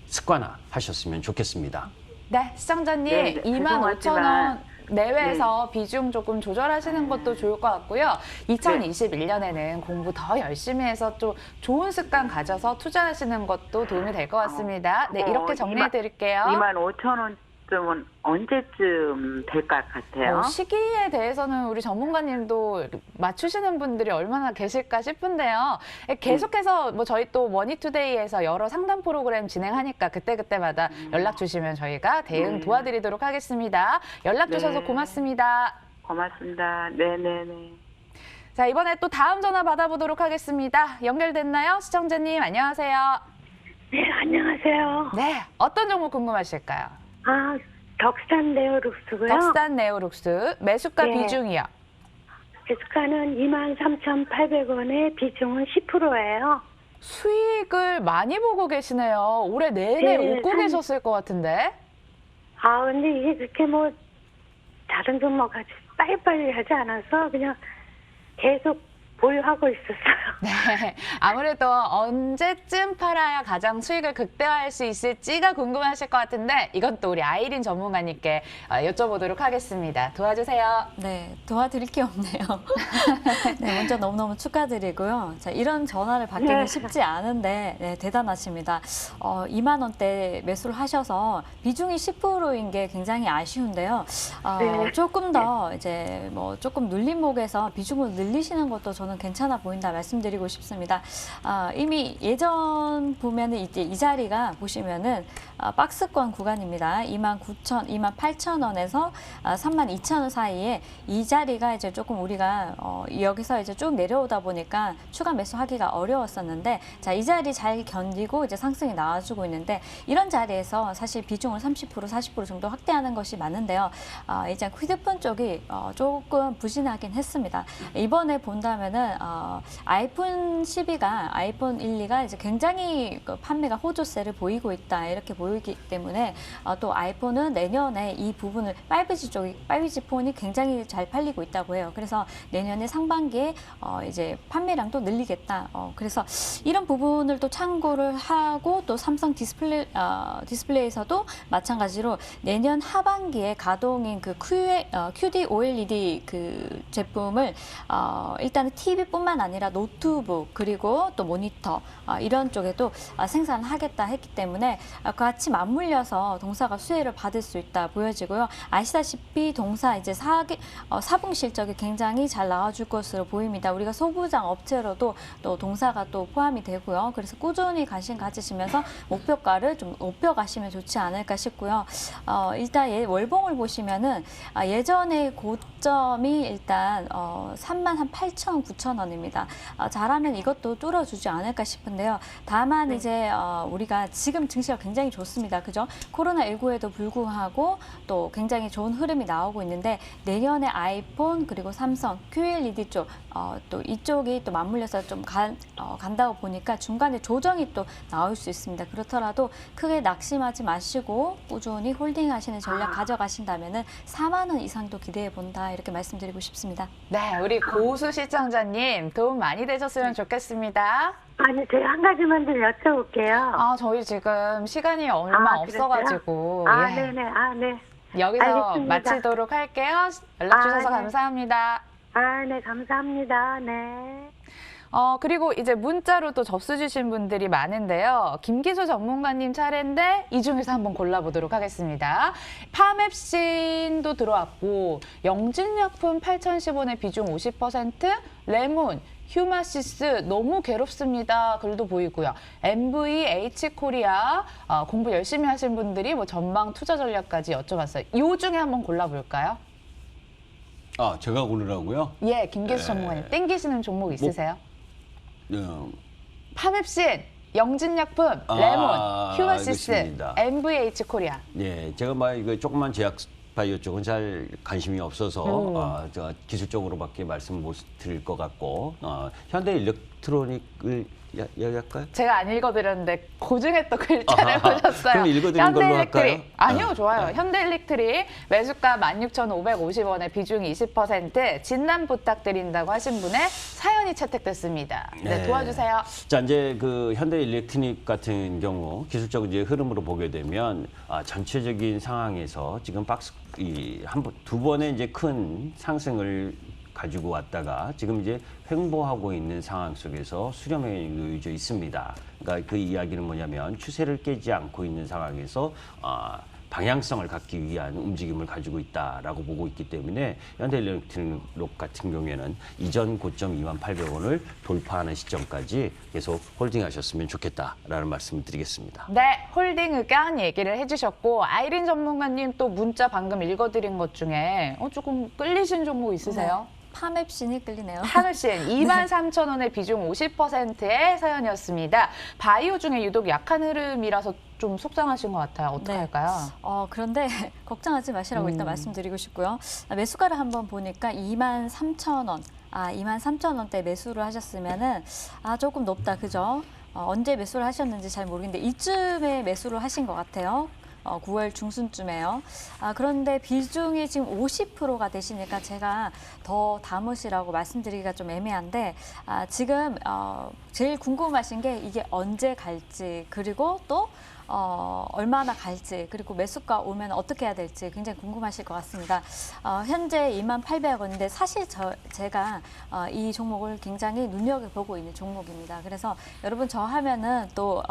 습관화하셨으면 좋겠습니다. 네, 시청자님 네, 25,000원 내외에서 비중 조금 조절하시는 것도 좋을 것 같고요. 2021년에는 공부 더 열심히 해서 좀 좋은 습관 가져서 투자하시는 것도 도움이 될 것 같습니다. 네, 이렇게 정리해 드릴게요. 25,000원쯤은 언제쯤 될 것 같아요? 시기에 대해서는 우리 전문가님도 맞추시는 분들이 얼마나 계실까 싶은데요. 계속해서 뭐 저희 또 머니투데이에서 여러 상담 프로그램 진행하니까 그때그때마다 연락 주시면 저희가 대응 도와드리도록 하겠습니다. 연락 주셔서 고맙습니다. 고맙습니다. 네네네. 자, 이번에 또 다음 전화 받아보도록 하겠습니다. 연결됐나요? 시청자님 안녕하세요. 네, 안녕하세요. 네, 어떤 종목 궁금하실까요? 덕산 네오룩스고요. 덕산 네오룩스 매수가 네. 비중이요. 매수가는 23,800원에 비중은 10%예요. 수익을 많이 보고 계시네요. 올해 내내 네, 웃고 계셨을 것 같은데. 근데 이게 그렇게 뭐 다른 종목 같이 빨리빨리 하지 않아서 그냥 계속 보유하고 있었어요. 네, 아무래도 언제쯤 팔아야 가장 수익을 극대화할 수 있을지가 궁금하실 것 같은데 이건 또 우리 아이린 전문가님께 여쭤보도록 하겠습니다. 도와주세요. 네, 도와드릴 게 없네요. 네, 먼저 너무너무 축하드리고요. 자, 이런 전화를 받기는 쉽지 않은데 네, 대단하십니다. 2만 원대 매수를 하셔서 비중이 10%인 게 굉장히 아쉬운데요. 조금 더 이제 뭐 조금 눌림목에서 비중을 늘리시는 것도 저는 괜찮아 보인다 말씀드리고 싶습니다. 이미 예전 보면은 이제 이 자리가 보시면은 박스권 구간입니다. 29,000, 28,000원에서 32,000원 사이에 이 자리가 이제 조금 우리가 여기서 이제 쭉 내려오다 보니까 추가 매수하기가 어려웠었는데 자, 이 자리 잘 견디고 이제 상승이 나와주고 있는데 이런 자리에서 사실 비중을 30%, 40% 정도 확대하는 것이 맞는데요. 이제 휴대폰 쪽이 조금 부진하긴 했습니다. 이번에 본다면은 아이폰 12가 아이폰 1, 2가 이제 굉장히 판매가 호조세를 보이고 있다 이렇게 보여집니다. 보이기 때문에 또 아이폰은 내년에 이 부분을 5G 폰이 굉장히 잘 팔리고 있다고 해요. 그래서 내년에 상반기에 이제 판매량도 늘리겠다. 그래서 이런 부분을 또 참고를 하고 또 삼성 디스플레이에서도 마찬가지로 내년 하반기에 가동인 그 QD OLED 그 제품을 일단은 TV뿐만 아니라 노트북 그리고 또 모니터 이런 쪽에도 생산하겠다 했기 때문에 같이 맞물려서 동사가 수혜를 받을 수 있다 보여지고요. 아시다시피 동사 이제 4분기 실적이 굉장히 잘 나와줄 것으로 보입니다. 우리가 소부장 업체로도 또 동사가 또 포함이 되고요. 그래서 꾸준히 관심 가지시면서 목표가를 좀 높여가시면 좋지 않을까 싶고요. 일단 월봉을 보시면은 예전에 고점이 일단 38,000원, 9,000원입니다. 잘하면 이것도 뚫어주지 않을까 싶은데요. 다만 이제 우리가 지금 증시가 굉장히 좋습니다. 그죠? 코로나19에도 불구하고 또 굉장히 좋은 흐름이 나오고 있는데 내년에 아이폰 그리고 삼성, QLED 쪽 또 이쪽이 또 맞물려서 좀 간다고 보니까 중간에 조정이 또 나올 수 있습니다. 그렇더라도 크게 낙심하지 마시고 꾸준히 홀딩하시는 전략 가져가신다면은 4만 원 이상도 기대해 본다 이렇게 말씀드리고 싶습니다. 네, 우리 고수 시청자님 도움 많이 되셨으면 좋겠습니다. 아니, 제가 한 가지만 좀 여쭤볼게요. 저희 지금 시간이 얼마 없어가지고 예. 네네. 네. 여기서 알겠습니다. 마치도록 할게요. 연락 주셔서 네. 감사합니다. 네, 감사합니다. 네. 그리고 이제 문자로 또 접수 주신 분들이 많은데요. 김기수 전문가님 차례인데 이 중에서 한번 골라보도록 하겠습니다. 파맵신도 들어왔고 영진약품 8,010원의 비중 50%, 레몬, 휴마시스 너무 괴롭습니다. 글도 보이고요. MVH 코리아 공부 열심히 하신 분들이 뭐 전망 투자 전략까지 여쭤봤어요. 이 중에 한번 골라볼까요? 제가 고르라고요? 예, 김기수 전문가님 땡기시는 종목 있으세요? 파맵신, 영진약품, 레몬, 휴마시스, 알겠습니다. MVH 코리아. 예, 제가 이거 조그만 제약 바이오 쪽은 잘 관심이 없어서 제가 기술적으로밖에 말씀 못 드릴 것 같고 현대 일렉트로닉을 이야기할까요? 제가 안 읽어드렸는데 고중에 또 글자를 보셨어요. 그럼 읽어드린 걸로 할까요? 아니요, 좋아요. 현대일렉트릭 매수가 16,550원에 비중 20%, 진단 부탁드린다고 하신 분의 사연이 채택됐습니다. 네, 도와주세요. 자, 이제 그 현대 일렉트릭 같은 경우 기술적 이제 흐름으로 보게 되면 전체적인 상황에서 지금 두 번의 이제 큰 상승을 가지고 왔다가 지금 이제 횡보하고 있는 상황 속에서 수렴에 놓여져 있습니다. 그러니까 그 이야기는 뭐냐면 추세를 깨지 않고 있는 상황에서 방향성을 갖기 위한 움직임을 가지고 있다라고 보고 있기 때문에 현대일렉트릭 같은 경우에는 이전 고점 28,000원을 돌파하는 시점까지 계속 홀딩하셨으면 좋겠다라는 말씀을 드리겠습니다. 네, 홀딩 의견 얘기를 해주셨고 아이린 전문가님 또 문자 방금 읽어드린 것 중에 조금 끌리신 종목 있으세요? 네. 파맵신이 끌리네요. 파맵신 23,000원의 비중 50%의 사연이었습니다. 바이오 중에 유독 약한 흐름이라서 좀 속상하신 것 같아요. 어떻게 할까요? 그런데 걱정하지 마시라고 일단 말씀드리고 싶고요. 매수가를 한번 보니까 23,000원. 23,000원대 매수를 하셨으면은 조금 높다, 그죠? 언제 매수를 하셨는지 잘 모르겠는데 이쯤에 매수를 하신 것 같아요. 9월 중순쯤에요. 그런데 비중이 지금 50%가 되시니까 제가 더 담으시라고 말씀드리기가 좀 애매한데 지금 제일 궁금하신 게 이게 언제 갈지 그리고 또 얼마나 갈지 그리고 매수가 오면 어떻게 해야 될지 굉장히 궁금하실 것 같습니다. 현재 28,000원인데 사실 제가 이 종목을 굉장히 눈여겨보고 있는 종목입니다. 그래서 여러분 저 하면은 또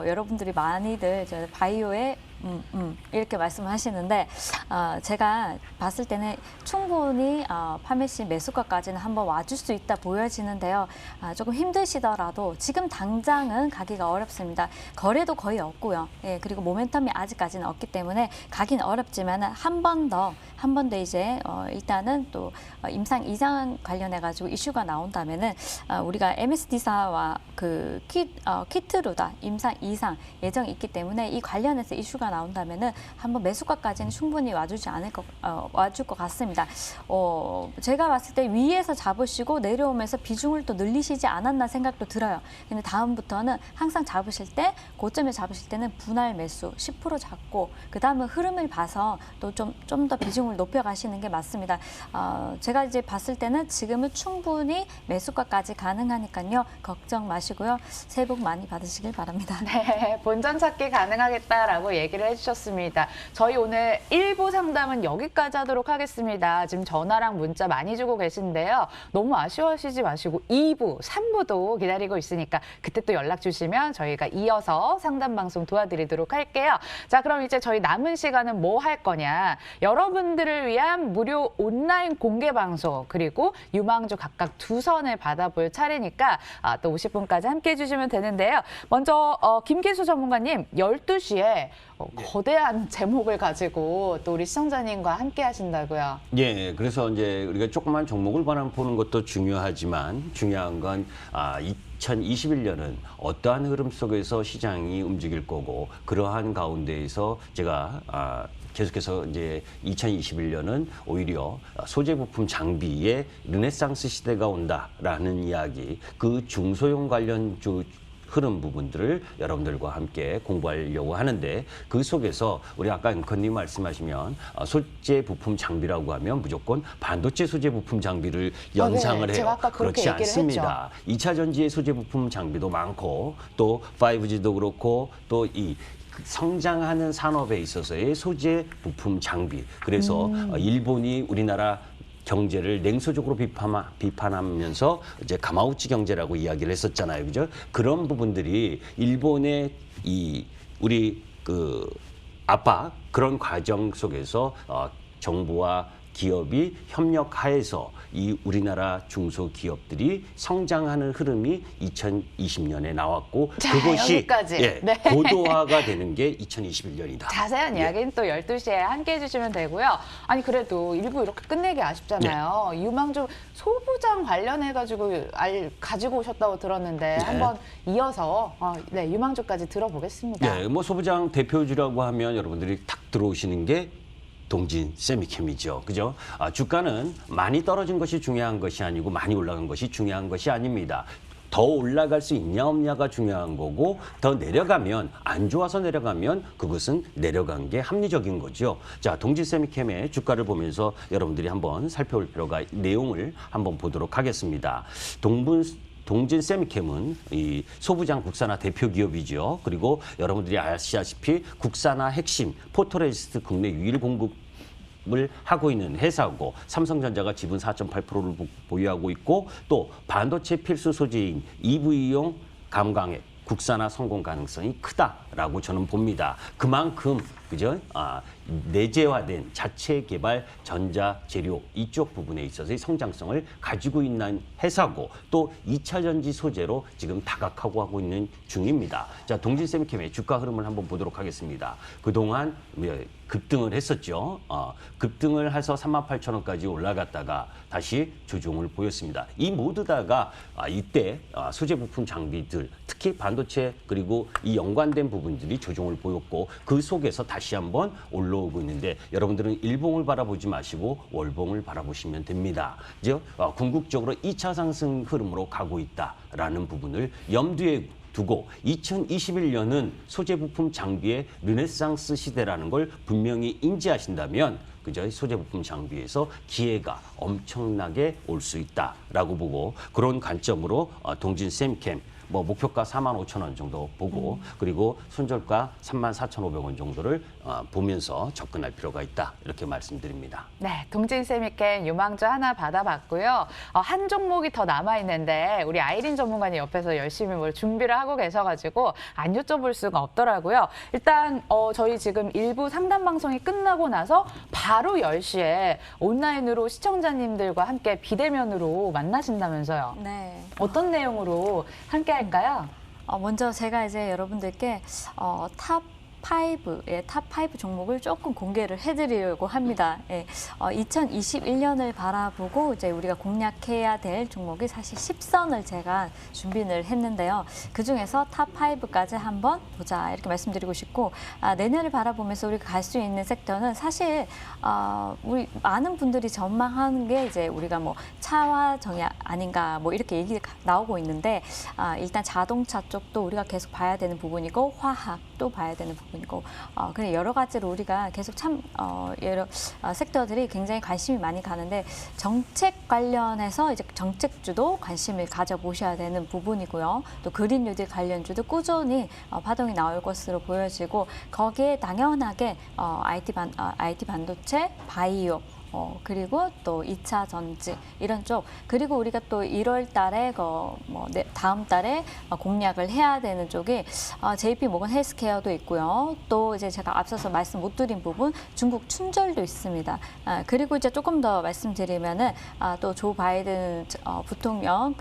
여러분들이 많이들 바이오에 이렇게 말씀하시는데 제가 봤을 때는 충분히 파메신 매수가까지는 한번 와줄 수 있다 보여지는데요. 조금 힘드시더라도 지금 당장은 가기가 어렵습니다. 거래도 거의 없고요. 예, 그리고 모멘텀이 아직까지는 없기 때문에 가긴 어렵지만 한 번 더 이제 일단은 또 임상 이상 관련해 가지고 이슈가 나온다면은 우리가 MSD사와 그 키트루다 임상 이상 예정이 있기 때문에 이 관련해서 이슈가 수치가 나온다면은 한번 매수가까지는 충분히 와줄 것 같습니다. 제가 봤을 때 위에서 잡으시고 내려오면서 비중을 또 늘리시지 않았나 생각도 들어요. 근데 다음부터는 항상 잡으실 때 고점에 잡으실 때는 분할 매수 10% 잡고 그 다음은 흐름을 봐서 또 좀 더 비중을 높여가시는 게 맞습니다. 제가 이제 봤을 때는 지금은 충분히 매수가까지 가능하니까요. 걱정 마시고요. 새해 복 많이 받으시길 바랍니다. 네, 본전 찾기 가능하겠다라고 얘기를 해주셨습니다. 저희 오늘 1부 상담은 여기까지 하도록 하겠습니다. 지금 전화랑 문자 많이 주고 계신데요. 너무 아쉬워하시지 마시고 2부, 3부도 기다리고 있으니까 그때 또 연락 주시면 저희가 이어서 상담 방송 도와드리도록 할게요. 자, 그럼 이제 저희 남은 시간은 뭐 할 거냐. 여러분들을 위한 무료 온라인 공개 방송 그리고 유망주 각각 2선을 받아볼 차례니까 또 50분까지 함께해 주시면 되는데요. 먼저 김기수 전문가님 12시에 거대한 제목을 가지고 또 우리 시청자님과 함께 하신다고요. 예, 그래서 이제 우리가 조그만 종목을 보는 것도 중요하지만 중요한 건 2021년은 어떠한 흐름 속에서 시장이 움직일 거고 그러한 가운데에서 제가 계속해서 이제 2021년은 오히려 소재 부품 장비의 르네상스 시대가 온다라는 이야기, 그 중소형 관련 흐름 부분들을 여러분들과 함께 공부하려고 하는데 그 속에서 우리 아까 앵커님 말씀하시면 소재 부품 장비라고 하면 무조건 반도체 소재 부품 장비를 연상을 네, 해요. 제가 아까 그렇게 그렇지 얘기를 않습니다. 2차 전지의 소재 부품 장비도 많고 또 5G도 그렇고 또 이 성장하는 산업에 있어서의 소재 부품 장비. 그래서 일본이 우리나라 경제를 냉소적으로 비판하면서 이제 가마우치 경제라고 이야기를 했었잖아요. 그죠? 그런 부분들이 일본의 우리 압박 그런 과정 속에서 정부와 기업이 협력하에서 이 우리나라 중소기업들이 성장하는 흐름이 2020년에 나왔고 자, 그것이 여기까지. 네. 고도화가 되는 게 2021년이다. 자세한 이야기는 또 12시에 함께해 주시면 되고요. 아니 그래도 일부 이렇게 끝내기 아쉽잖아요. 유망주 소부장 관련해가지고 가지고 오셨다고 들었는데 한번 이어서 유망주까지 들어보겠습니다. 네, 뭐 소부장 대표주라고 하면 여러분들이 탁 들어오시는 게 동진 세미캠이죠. 그죠? 주가는 많이 떨어진 것이 중요한 것이 아니고 많이 올라간 것이 중요한 것이 아닙니다. 더 올라갈 수 있냐 없냐가 중요한 거고 더 내려가면 안 좋아서 내려가면 그것은 내려간 게 합리적인 거죠. 자, 동진 세미캠의 주가를 보면서 여러분들이 한번 살펴볼 필요가 내용을 한번 보도록 하겠습니다. 동진 세미캠은 이 소부장 국산화 대표 기업이죠. 그리고 여러분들이 아시다시피 국산화 핵심 포토레지스트 국내 유일 공급을 하고 있는 회사고 삼성전자가 지분 4.8%를 보유하고 있고 또 반도체 필수 소재인 EV용 감광액 국산화 성공 가능성이 크다라고 저는 봅니다. 그만큼 그죠? 내재화된 자체 개발 전자 재료 이쪽 부분에 있어서의 성장성을 가지고 있는 회사고 또 2차 전지 소재로 지금 다각하고 하고 있는 중입니다. 자, 동진 세미캠의 주가 흐름을 한번 보도록 하겠습니다. 그동안 급등을 했었죠. 급등을 해서 38,000원까지 올라갔다가 다시 조정을 보였습니다. 이 모두 다가 이때 소재 부품 장비들 특히 반도체 그리고 이 연관된 부분들이 조정을 보였고 그 속에서 다시 한번 올라오고 있는데 여러분들은 일봉을 바라보지 마시고 월봉을 바라보시면 됩니다. 즉 궁극적으로 2차 상승 흐름으로 가고 있다라는 부분을 염두에 두고 2021년은 소재 부품 장비의 르네상스 시대라는 걸 분명히 인지하신다면 그저 소재 부품 장비에서 기회가 엄청나게 올 수 있다라고 보고 그런 관점으로 동진 세미캠 목표가 45,000원 정도 보고 그리고 손절가 34,500원 정도를 보면서 접근할 필요가 있다 이렇게 말씀드립니다. 네, 동진 세미캠 유망주 하나 받아봤고요. 한 종목이 더 남아 있는데 우리 아이린 전문가님 옆에서 열심히 뭘 준비를 하고 계셔가지고 안 여쭤볼 수가 없더라고요. 일단 저희 지금 일부 상담 방송이 끝나고 나서 바로 10시에 온라인으로 시청자님들과 함께 비대면으로 만나신다면서요. 네. 어떤 내용으로 함께 할까요? 먼저 제가 이제 여러분들께 탑 5의 탑5 종목을 조금 공개를 해드리려고 합니다. 예, 2021년을 바라보고 이제 우리가 공략해야 될 종목이 사실 10선을 제가 준비를 했는데요. 그 중에서 탑5까지 한번 보자 이렇게 말씀드리고 싶고, 내년을 바라보면서 우리가 갈 수 있는 섹터는 사실 우리 많은 분들이 전망하는 게 이제 우리가 뭐 차와 정약 아닌가 뭐 이렇게 얘기가 나오고 있는데, 일단 자동차 쪽도 우리가 계속 봐야 되는 부분이고 화학도 봐야 되는 부분이고, 그래 여러 가지로 우리가 계속 참 여러 섹터들이 굉장히 관심이 많이 가는데, 정책 관련해서 이제 정책주도 관심을 가져보셔야 되는 부분이고요. 또 그린 뉴딜 관련주도 꾸준히 파동이 나올 것으로 보여지고, 거기에 당연하게 IT 반도체, 바이오, 그리고 또 2차 전지 이런 쪽, 그리고 우리가 또 1월 달에 다음 달에 공략을 해야 되는 쪽이 JP 모건 헬스케어도 있고요. 또 이제 제가 앞서서 말씀 못 드린 부분 중국 춘절도 있습니다. 그리고 이제 조금 더 말씀드리면은 또 조 바이든 부통령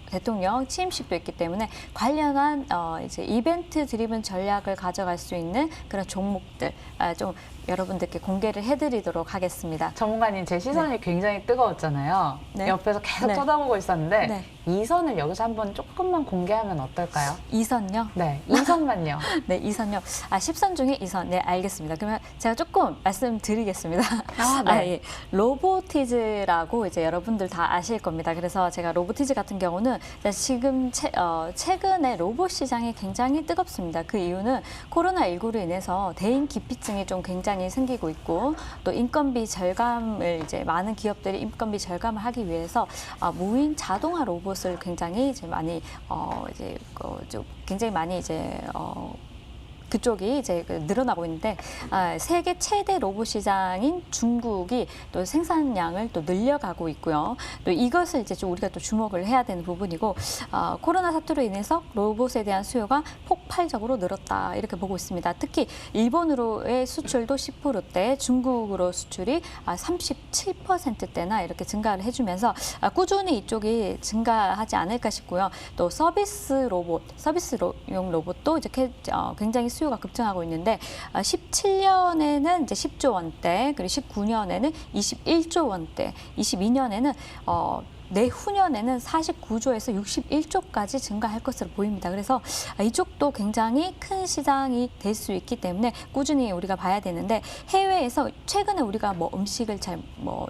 대통령 취임식도 있기 때문에 관련한 이제 이벤트 드리븐 전략을 가져갈 수 있는 그런 종목들 좀 여러분들께 공개를 해드리도록 하겠습니다. 전문가님, 제 시선이 굉장히 뜨거웠잖아요. 네. 옆에서 계속 네. 쳐다보고 있었는데 네. 이 선을 여기서 한번 조금만 공개하면 어떨까요? 2선요? 네, 이 선만요. 네, 2선요. 10선 중에 2선. 네, 알겠습니다. 그러면 제가 조금 말씀드리겠습니다. 네. 예. 로보티즈라고 이제 여러분들 다 아실 겁니다. 그래서 제가 로보티즈 같은 경우는 지금 최근에 로봇 시장이 굉장히 뜨겁습니다. 그 이유는 코로나19로 인해서 대인 기피증이 좀 굉장히 생기고 있고, 또 인건비 절감을 이제 많은 기업들이 인건비 절감을 하기 위해서 무인 자동화 로봇을 굉장히 이제 많이 굉장히 많이 이제 그쪽이 이제 늘어나고 있는데, 세계 최대 로봇 시장인 중국이 또 생산량을 또 늘려가고 있고요. 또 이것을 이제 좀 우리가 또 주목을 해야 되는 부분이고, 코로나 사태로 인해서 로봇에 대한 수요가 폭발적으로 늘었다 이렇게 보고 있습니다. 특히 일본으로의 수출도 10%대, 중국으로 수출이 37%대나 이렇게 증가를 해주면서 꾸준히 이쪽이 증가하지 않을까 싶고요. 또 서비스용 로봇도 이제 굉장히 수요가 급증하고 있는데, 17년에는 이제 10조 원대, 그리고 19년에는 21조 원대, 22년에는 내후년에는 49조에서 61조까지 증가할 것으로 보입니다. 그래서 이쪽도 굉장히 큰 시장이 될 수 있기 때문에 꾸준히 우리가 봐야 되는데, 해외에서 최근에 우리가 뭐 음식을 잘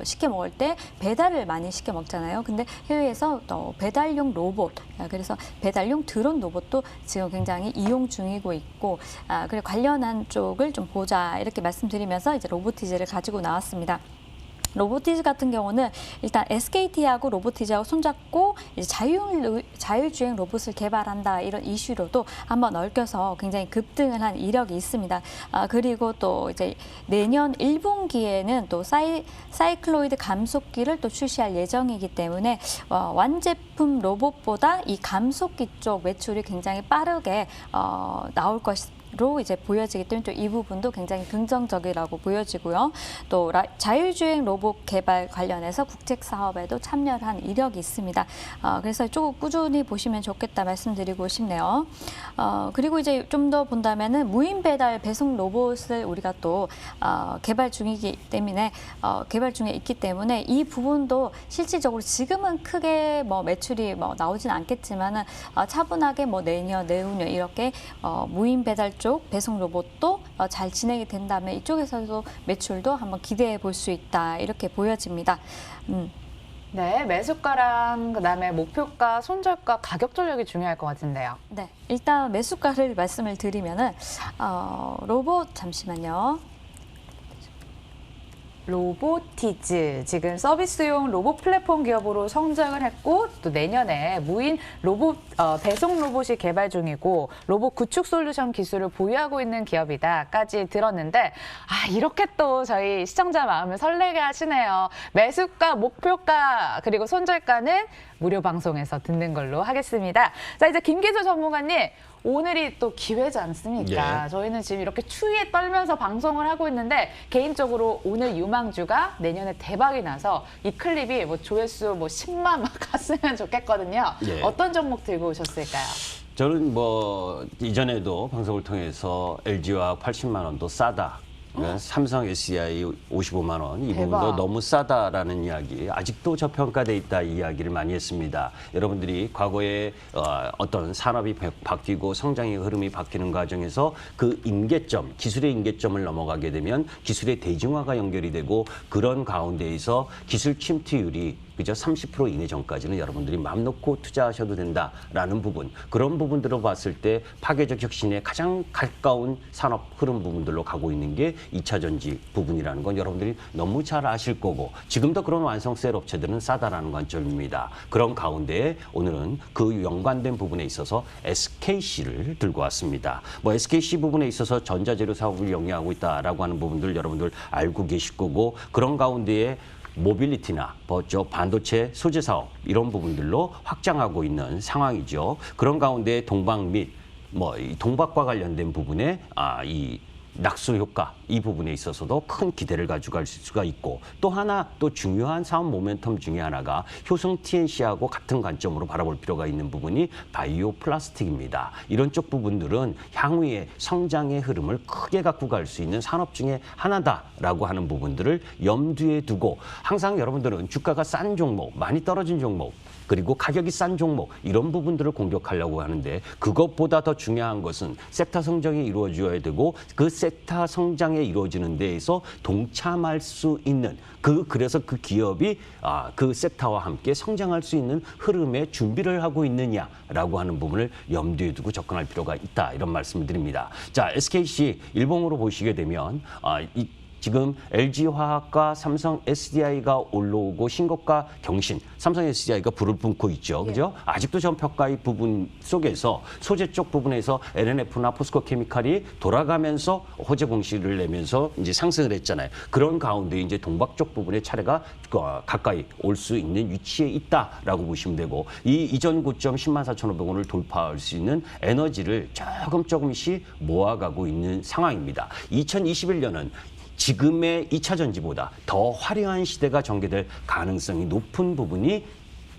시켜 먹을 때 배달을 많이 시켜 먹잖아요. 근데 해외에서 배달용 로봇, 그래서 배달용 드론 로봇도 지금 굉장히 이용 중이고 있고, 그리고 관련한 쪽을 좀 보자 이렇게 말씀드리면서 이제 로보티즈를 가지고 나왔습니다. 로보티즈 같은 경우는 일단 SKT하고 로보티즈하고 손잡고 이제 자율주행 로봇을 개발한다 이런 이슈로도 한번 얽혀서 굉장히 급등을 한 이력이 있습니다. 그리고 또 이제 내년 1분기에는 또 사이클로이드 감속기를 또 출시할 예정이기 때문에 완제품 로봇보다 이 감속기 쪽 매출이 굉장히 빠르게 나올 로 이제 보여지기 때문에 이 부분도 굉장히 긍정적이라고 보여지고요. 또 자율주행 로봇 개발 관련해서 국책 사업에도 참여를 한 이력이 있습니다. 그래서 조금 꾸준히 보시면 좋겠다 말씀드리고 싶네요. 그리고 이제 좀 더 본다면은 무인 배달 배송 로봇을 우리가 또 개발 중이기 때문에 개발 중에 있기 때문에 이 부분도 실질적으로 지금은 크게 매출이 나오진 않겠지만은 차분하게 내년, 내후년 이렇게 무인 배달 쪽 배송 로봇도 잘 진행이 된다면 이쪽에서도 매출도 한번 기대해 볼 수 있다 이렇게 보여집니다. 네, 매수가랑 그다음에 목표가, 손절가, 가격 전략이 중요할 것 같은데요. 네, 일단 매수가를 말씀을 드리면은 로봇 잠시만요. 로보티즈, 지금 서비스용 로봇 플랫폼 기업으로 성장을 했고, 또 내년에 무인 로봇 배송 로봇이 개발 중이고 로봇 구축 솔루션 기술을 보유하고 있는 기업이다까지 들었는데, 이렇게 또 저희 시청자 마음을 설레게 하시네요. 매수가, 목표가, 그리고 손절가는 무료 방송에서 듣는 걸로 하겠습니다. 자, 이제 김기조 전문가님, 오늘이 또 기회지 않습니까? 예. 저희는 지금 이렇게 추위에 떨면서 방송을 하고 있는데, 개인적으로 오늘 유망주가 내년에 대박이 나서 이 클립이 조회수 10만 막 갔으면 좋겠거든요. 예. 어떤 종목 들고 오셨을까요? 저는 뭐 이전에도 방송을 통해서 LG화 80만 원도 싸다. 그러니까 삼성 SDI 55만 원, 이 부분도 대박. 너무 싸다라는 이야기, 아직도 저평가돼 있다 이 이야기를 많이 했습니다. 여러분들이 과거에 어떤 산업이 바뀌고 성장의 흐름이 바뀌는 과정에서 그 임계점, 기술의 임계점을 넘어가게 되면 기술의 대중화가 연결이 되고 그런 가운데에서 기술 침투율이 그저 30% 이내 전까지는 여러분들이 마음 놓고 투자하셔도 된다라는 부분, 그런 부분들을 봤을 때 파괴적 혁신에 가장 가까운 산업 흐름 부분들로 가고 있는 게 2차 전지 부분이라는 건 여러분들이 너무 잘 아실 거고, 지금도 그런 완성셀 업체들은 싸다라는 관점입니다. 그런 가운데 오늘은 그 연관된 부분에 있어서 SKC를 들고 왔습니다. 뭐 SKC 부분에 있어서 전자재료 사업을 영위하고 있다라고 하는 부분들 여러분들 알고 계실 거고, 그런 가운데에 모빌리티나 반도체 소재 사업 이런 부분들로 확장하고 있는 상황이죠. 그런 가운데 동박 및 이 동박과 관련된 부분에 이 낙수 효과 이 부분에 있어서도 큰 기대를 가져갈 수가 있고, 또 하나 또 중요한 사업 모멘텀 중에 하나가 효성 TNC하고 같은 관점으로 바라볼 필요가 있는 부분이 바이오 플라스틱입니다. 이런 쪽 부분들은 향후의 성장의 흐름을 크게 갖고 갈 수 있는 산업 중에 하나다라고 하는 부분들을 염두에 두고, 항상 여러분들은 주가가 싼 종목, 많이 떨어진 종목, 그리고 가격이 싼 종목 이런 부분들을 공격하려고 하는데, 그것보다 더 중요한 것은 섹터 성장이 이루어져야 되고 그 섹터 성장에 이루어지는 데에서 동참할 수 있는 그래서 그 기업이 그 섹터와 함께 성장할 수 있는 흐름에 준비를 하고 있느냐라고 하는 부분을 염두에 두고 접근할 필요가 있다, 이런 말씀을 드립니다. 자, SKC 일봉으로 보시게 되면 지금 LG화학과 삼성 SDI가 올라오고 신고가 경신, 삼성 SDI가 불을 뿜고 있죠. 그죠? 아직도 전평가의 부분 속에서 소재 쪽 부분에서 LNF나 포스코케미칼이 돌아가면서 호재 공시를 내면서 이제 상승을 했잖아요. 그런 가운데 이제 동박 쪽 부분의 차례가 가까이 올 수 있는 위치에 있다라고 보시면 되고, 이 이전 고점 104,500원을 돌파할 수 있는 에너지를 조금씩 모아가고 있는 상황입니다. 2021년은 지금의 2차 전지보다 더 화려한 시대가 전개될 가능성이 높은 부분이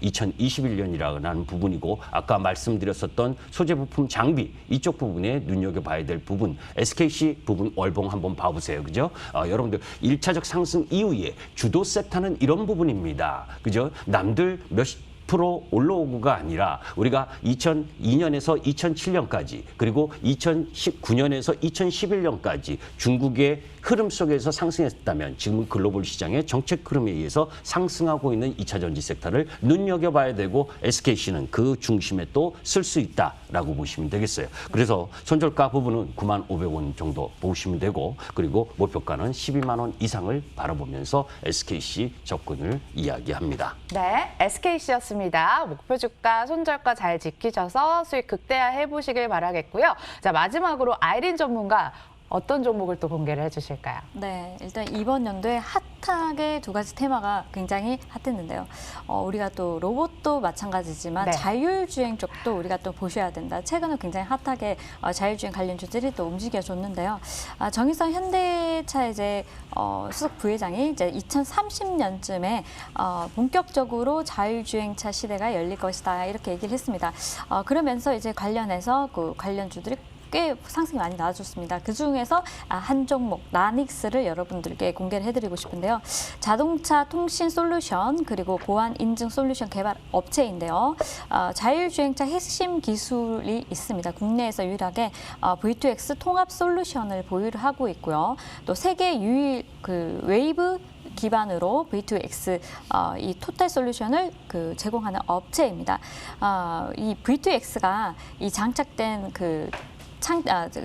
2021년이라는 부분이고, 아까 말씀드렸었던 소재 부품 장비 이쪽 부분에 눈여겨봐야 될 부분, SKC 부분 월봉 한번 봐보세요. 그죠? 여러분들 1차적 상승 이후에 주도 섹터는 이런 부분입니다. 그죠? 남들 몇 프로 올라오고가 아니라 우리가 2002년에서 2007년까지 그리고 2019년에서 2011년까지 중국의 흐름 속에서 상승했다면, 지금은 글로벌 시장의 정책 흐름에 의해서 상승하고 있는 2차 전지 섹터를 눈여겨봐야 되고, SKC는 그 중심에 또 쓸 수 있다라고 보시면 되겠어요. 그래서 손절가 부분은 95,000원 정도 보시면 되고, 그리고 목표가는 12만 원 이상을 바라보면서 SKC 접근을 이야기합니다. 네, SKC였습니다. 목표 주가, 손절가 잘 지키셔서 수익 극대화해 보시길 바라겠고요. 자, 마지막으로 아이린 전문가 어떤 종목을 또 공개를 해주실까요? 네, 일단 이번 연도에 핫하게 두 가지 테마가 굉장히 핫했는데요. 우리가 또 로봇도 마찬가지지만 네. 자율주행 쪽도 우리가 또 보셔야 된다. 최근에 굉장히 핫하게 자율주행 관련주들이 또 움직여줬는데요. 정의선 현대차 이제 수석 부회장이 이제 2030년쯤에 본격적으로 자율주행차 시대가 열릴 것이다, 이렇게 얘기를 했습니다. 그러면서 이제 관련해서 그 관련주들이 꽤 상승이 많이 나와줬습니다. 그중에서 한 종목, 나닉스를 여러분들께 공개를 해드리고 싶은데요. 자동차 통신 솔루션 그리고 보안 인증 솔루션 개발 업체인데요. 자율주행차 핵심 기술이 있습니다. 국내에서 유일하게 V2X 통합 솔루션을 보유를 하고 있고요. 또 세계 유일 그 웨이브 기반으로 V2X 이 토탈 솔루션을 제공하는 업체입니다. 이 V2X가 이 장착된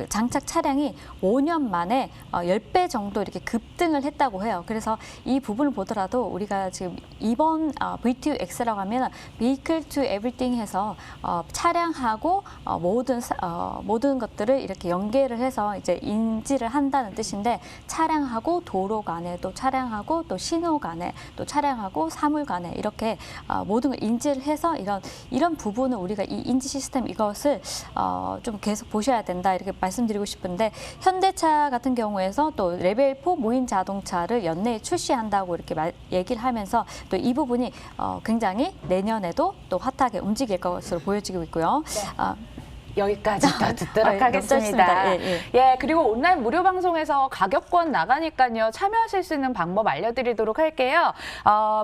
장착 차량이 5년 만에 10배 정도 이렇게 급등을 했다고 해요. 그래서 이 부분을 보더라도 우리가 지금 이번 V2X라고 하면 Vehicle to Everything 해서 차량하고 모든 것들을 이렇게 연계를 해서 이제 인지를 한다는 뜻인데, 차량하고 도로 간에, 또 차량하고 또 신호 간에, 또 차량하고 사물 간에 이렇게 모든 걸 인지를 해서 이런 부분을 우리가 이 인지 시스템 이것을 좀 계속 보셔야 된다, 이렇게 말씀드리고 싶은데, 현대차 같은 경우에서 또 레벨 4 무인 자동차를 연내에 출시한다고 이렇게 얘기를 하면서 또 이 부분이 굉장히 내년에도 또 핫하게 움직일 것으로 보여지고 있고요. 여기까지 또 듣도록 너무 하겠습니다. 짧습니다. 예, 그리고 온라인 무료 방송에서 가격권 나가니까요. 참여하실 수 있는 방법 알려드리도록 할게요.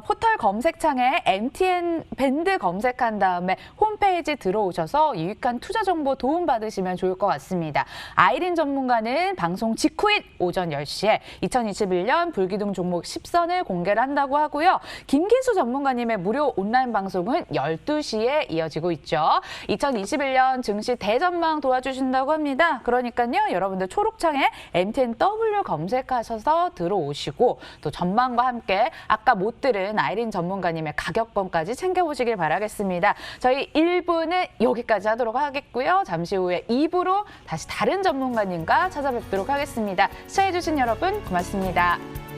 포털 검색창에 MTN 밴드 검색한 다음에 홈페이지 들어오셔서 유익한 투자 정보 도움 받으시면 좋을 것 같습니다. 아이린 전문가는 방송 직후인 오전 10시에 2021년 불기둥 종목 10선을 공개를 한다고 하고요. 김기수 전문가님의 무료 온라인 방송은 12시에 이어지고 있죠. 2021년 증시 대전망 도와주신다고 합니다. 그러니까요, 여러분들 초록창에 MTNW 검색하셔서 들어오시고 또 전망과 함께 아까 못 들은 아이린 전문가님의 가격권까지 챙겨보시길 바라겠습니다. 저희 1부는 여기까지 하도록 하겠고요. 잠시 후에 2부로 다시 다른 전문가님과 찾아뵙도록 하겠습니다. 시청해주신 여러분 고맙습니다.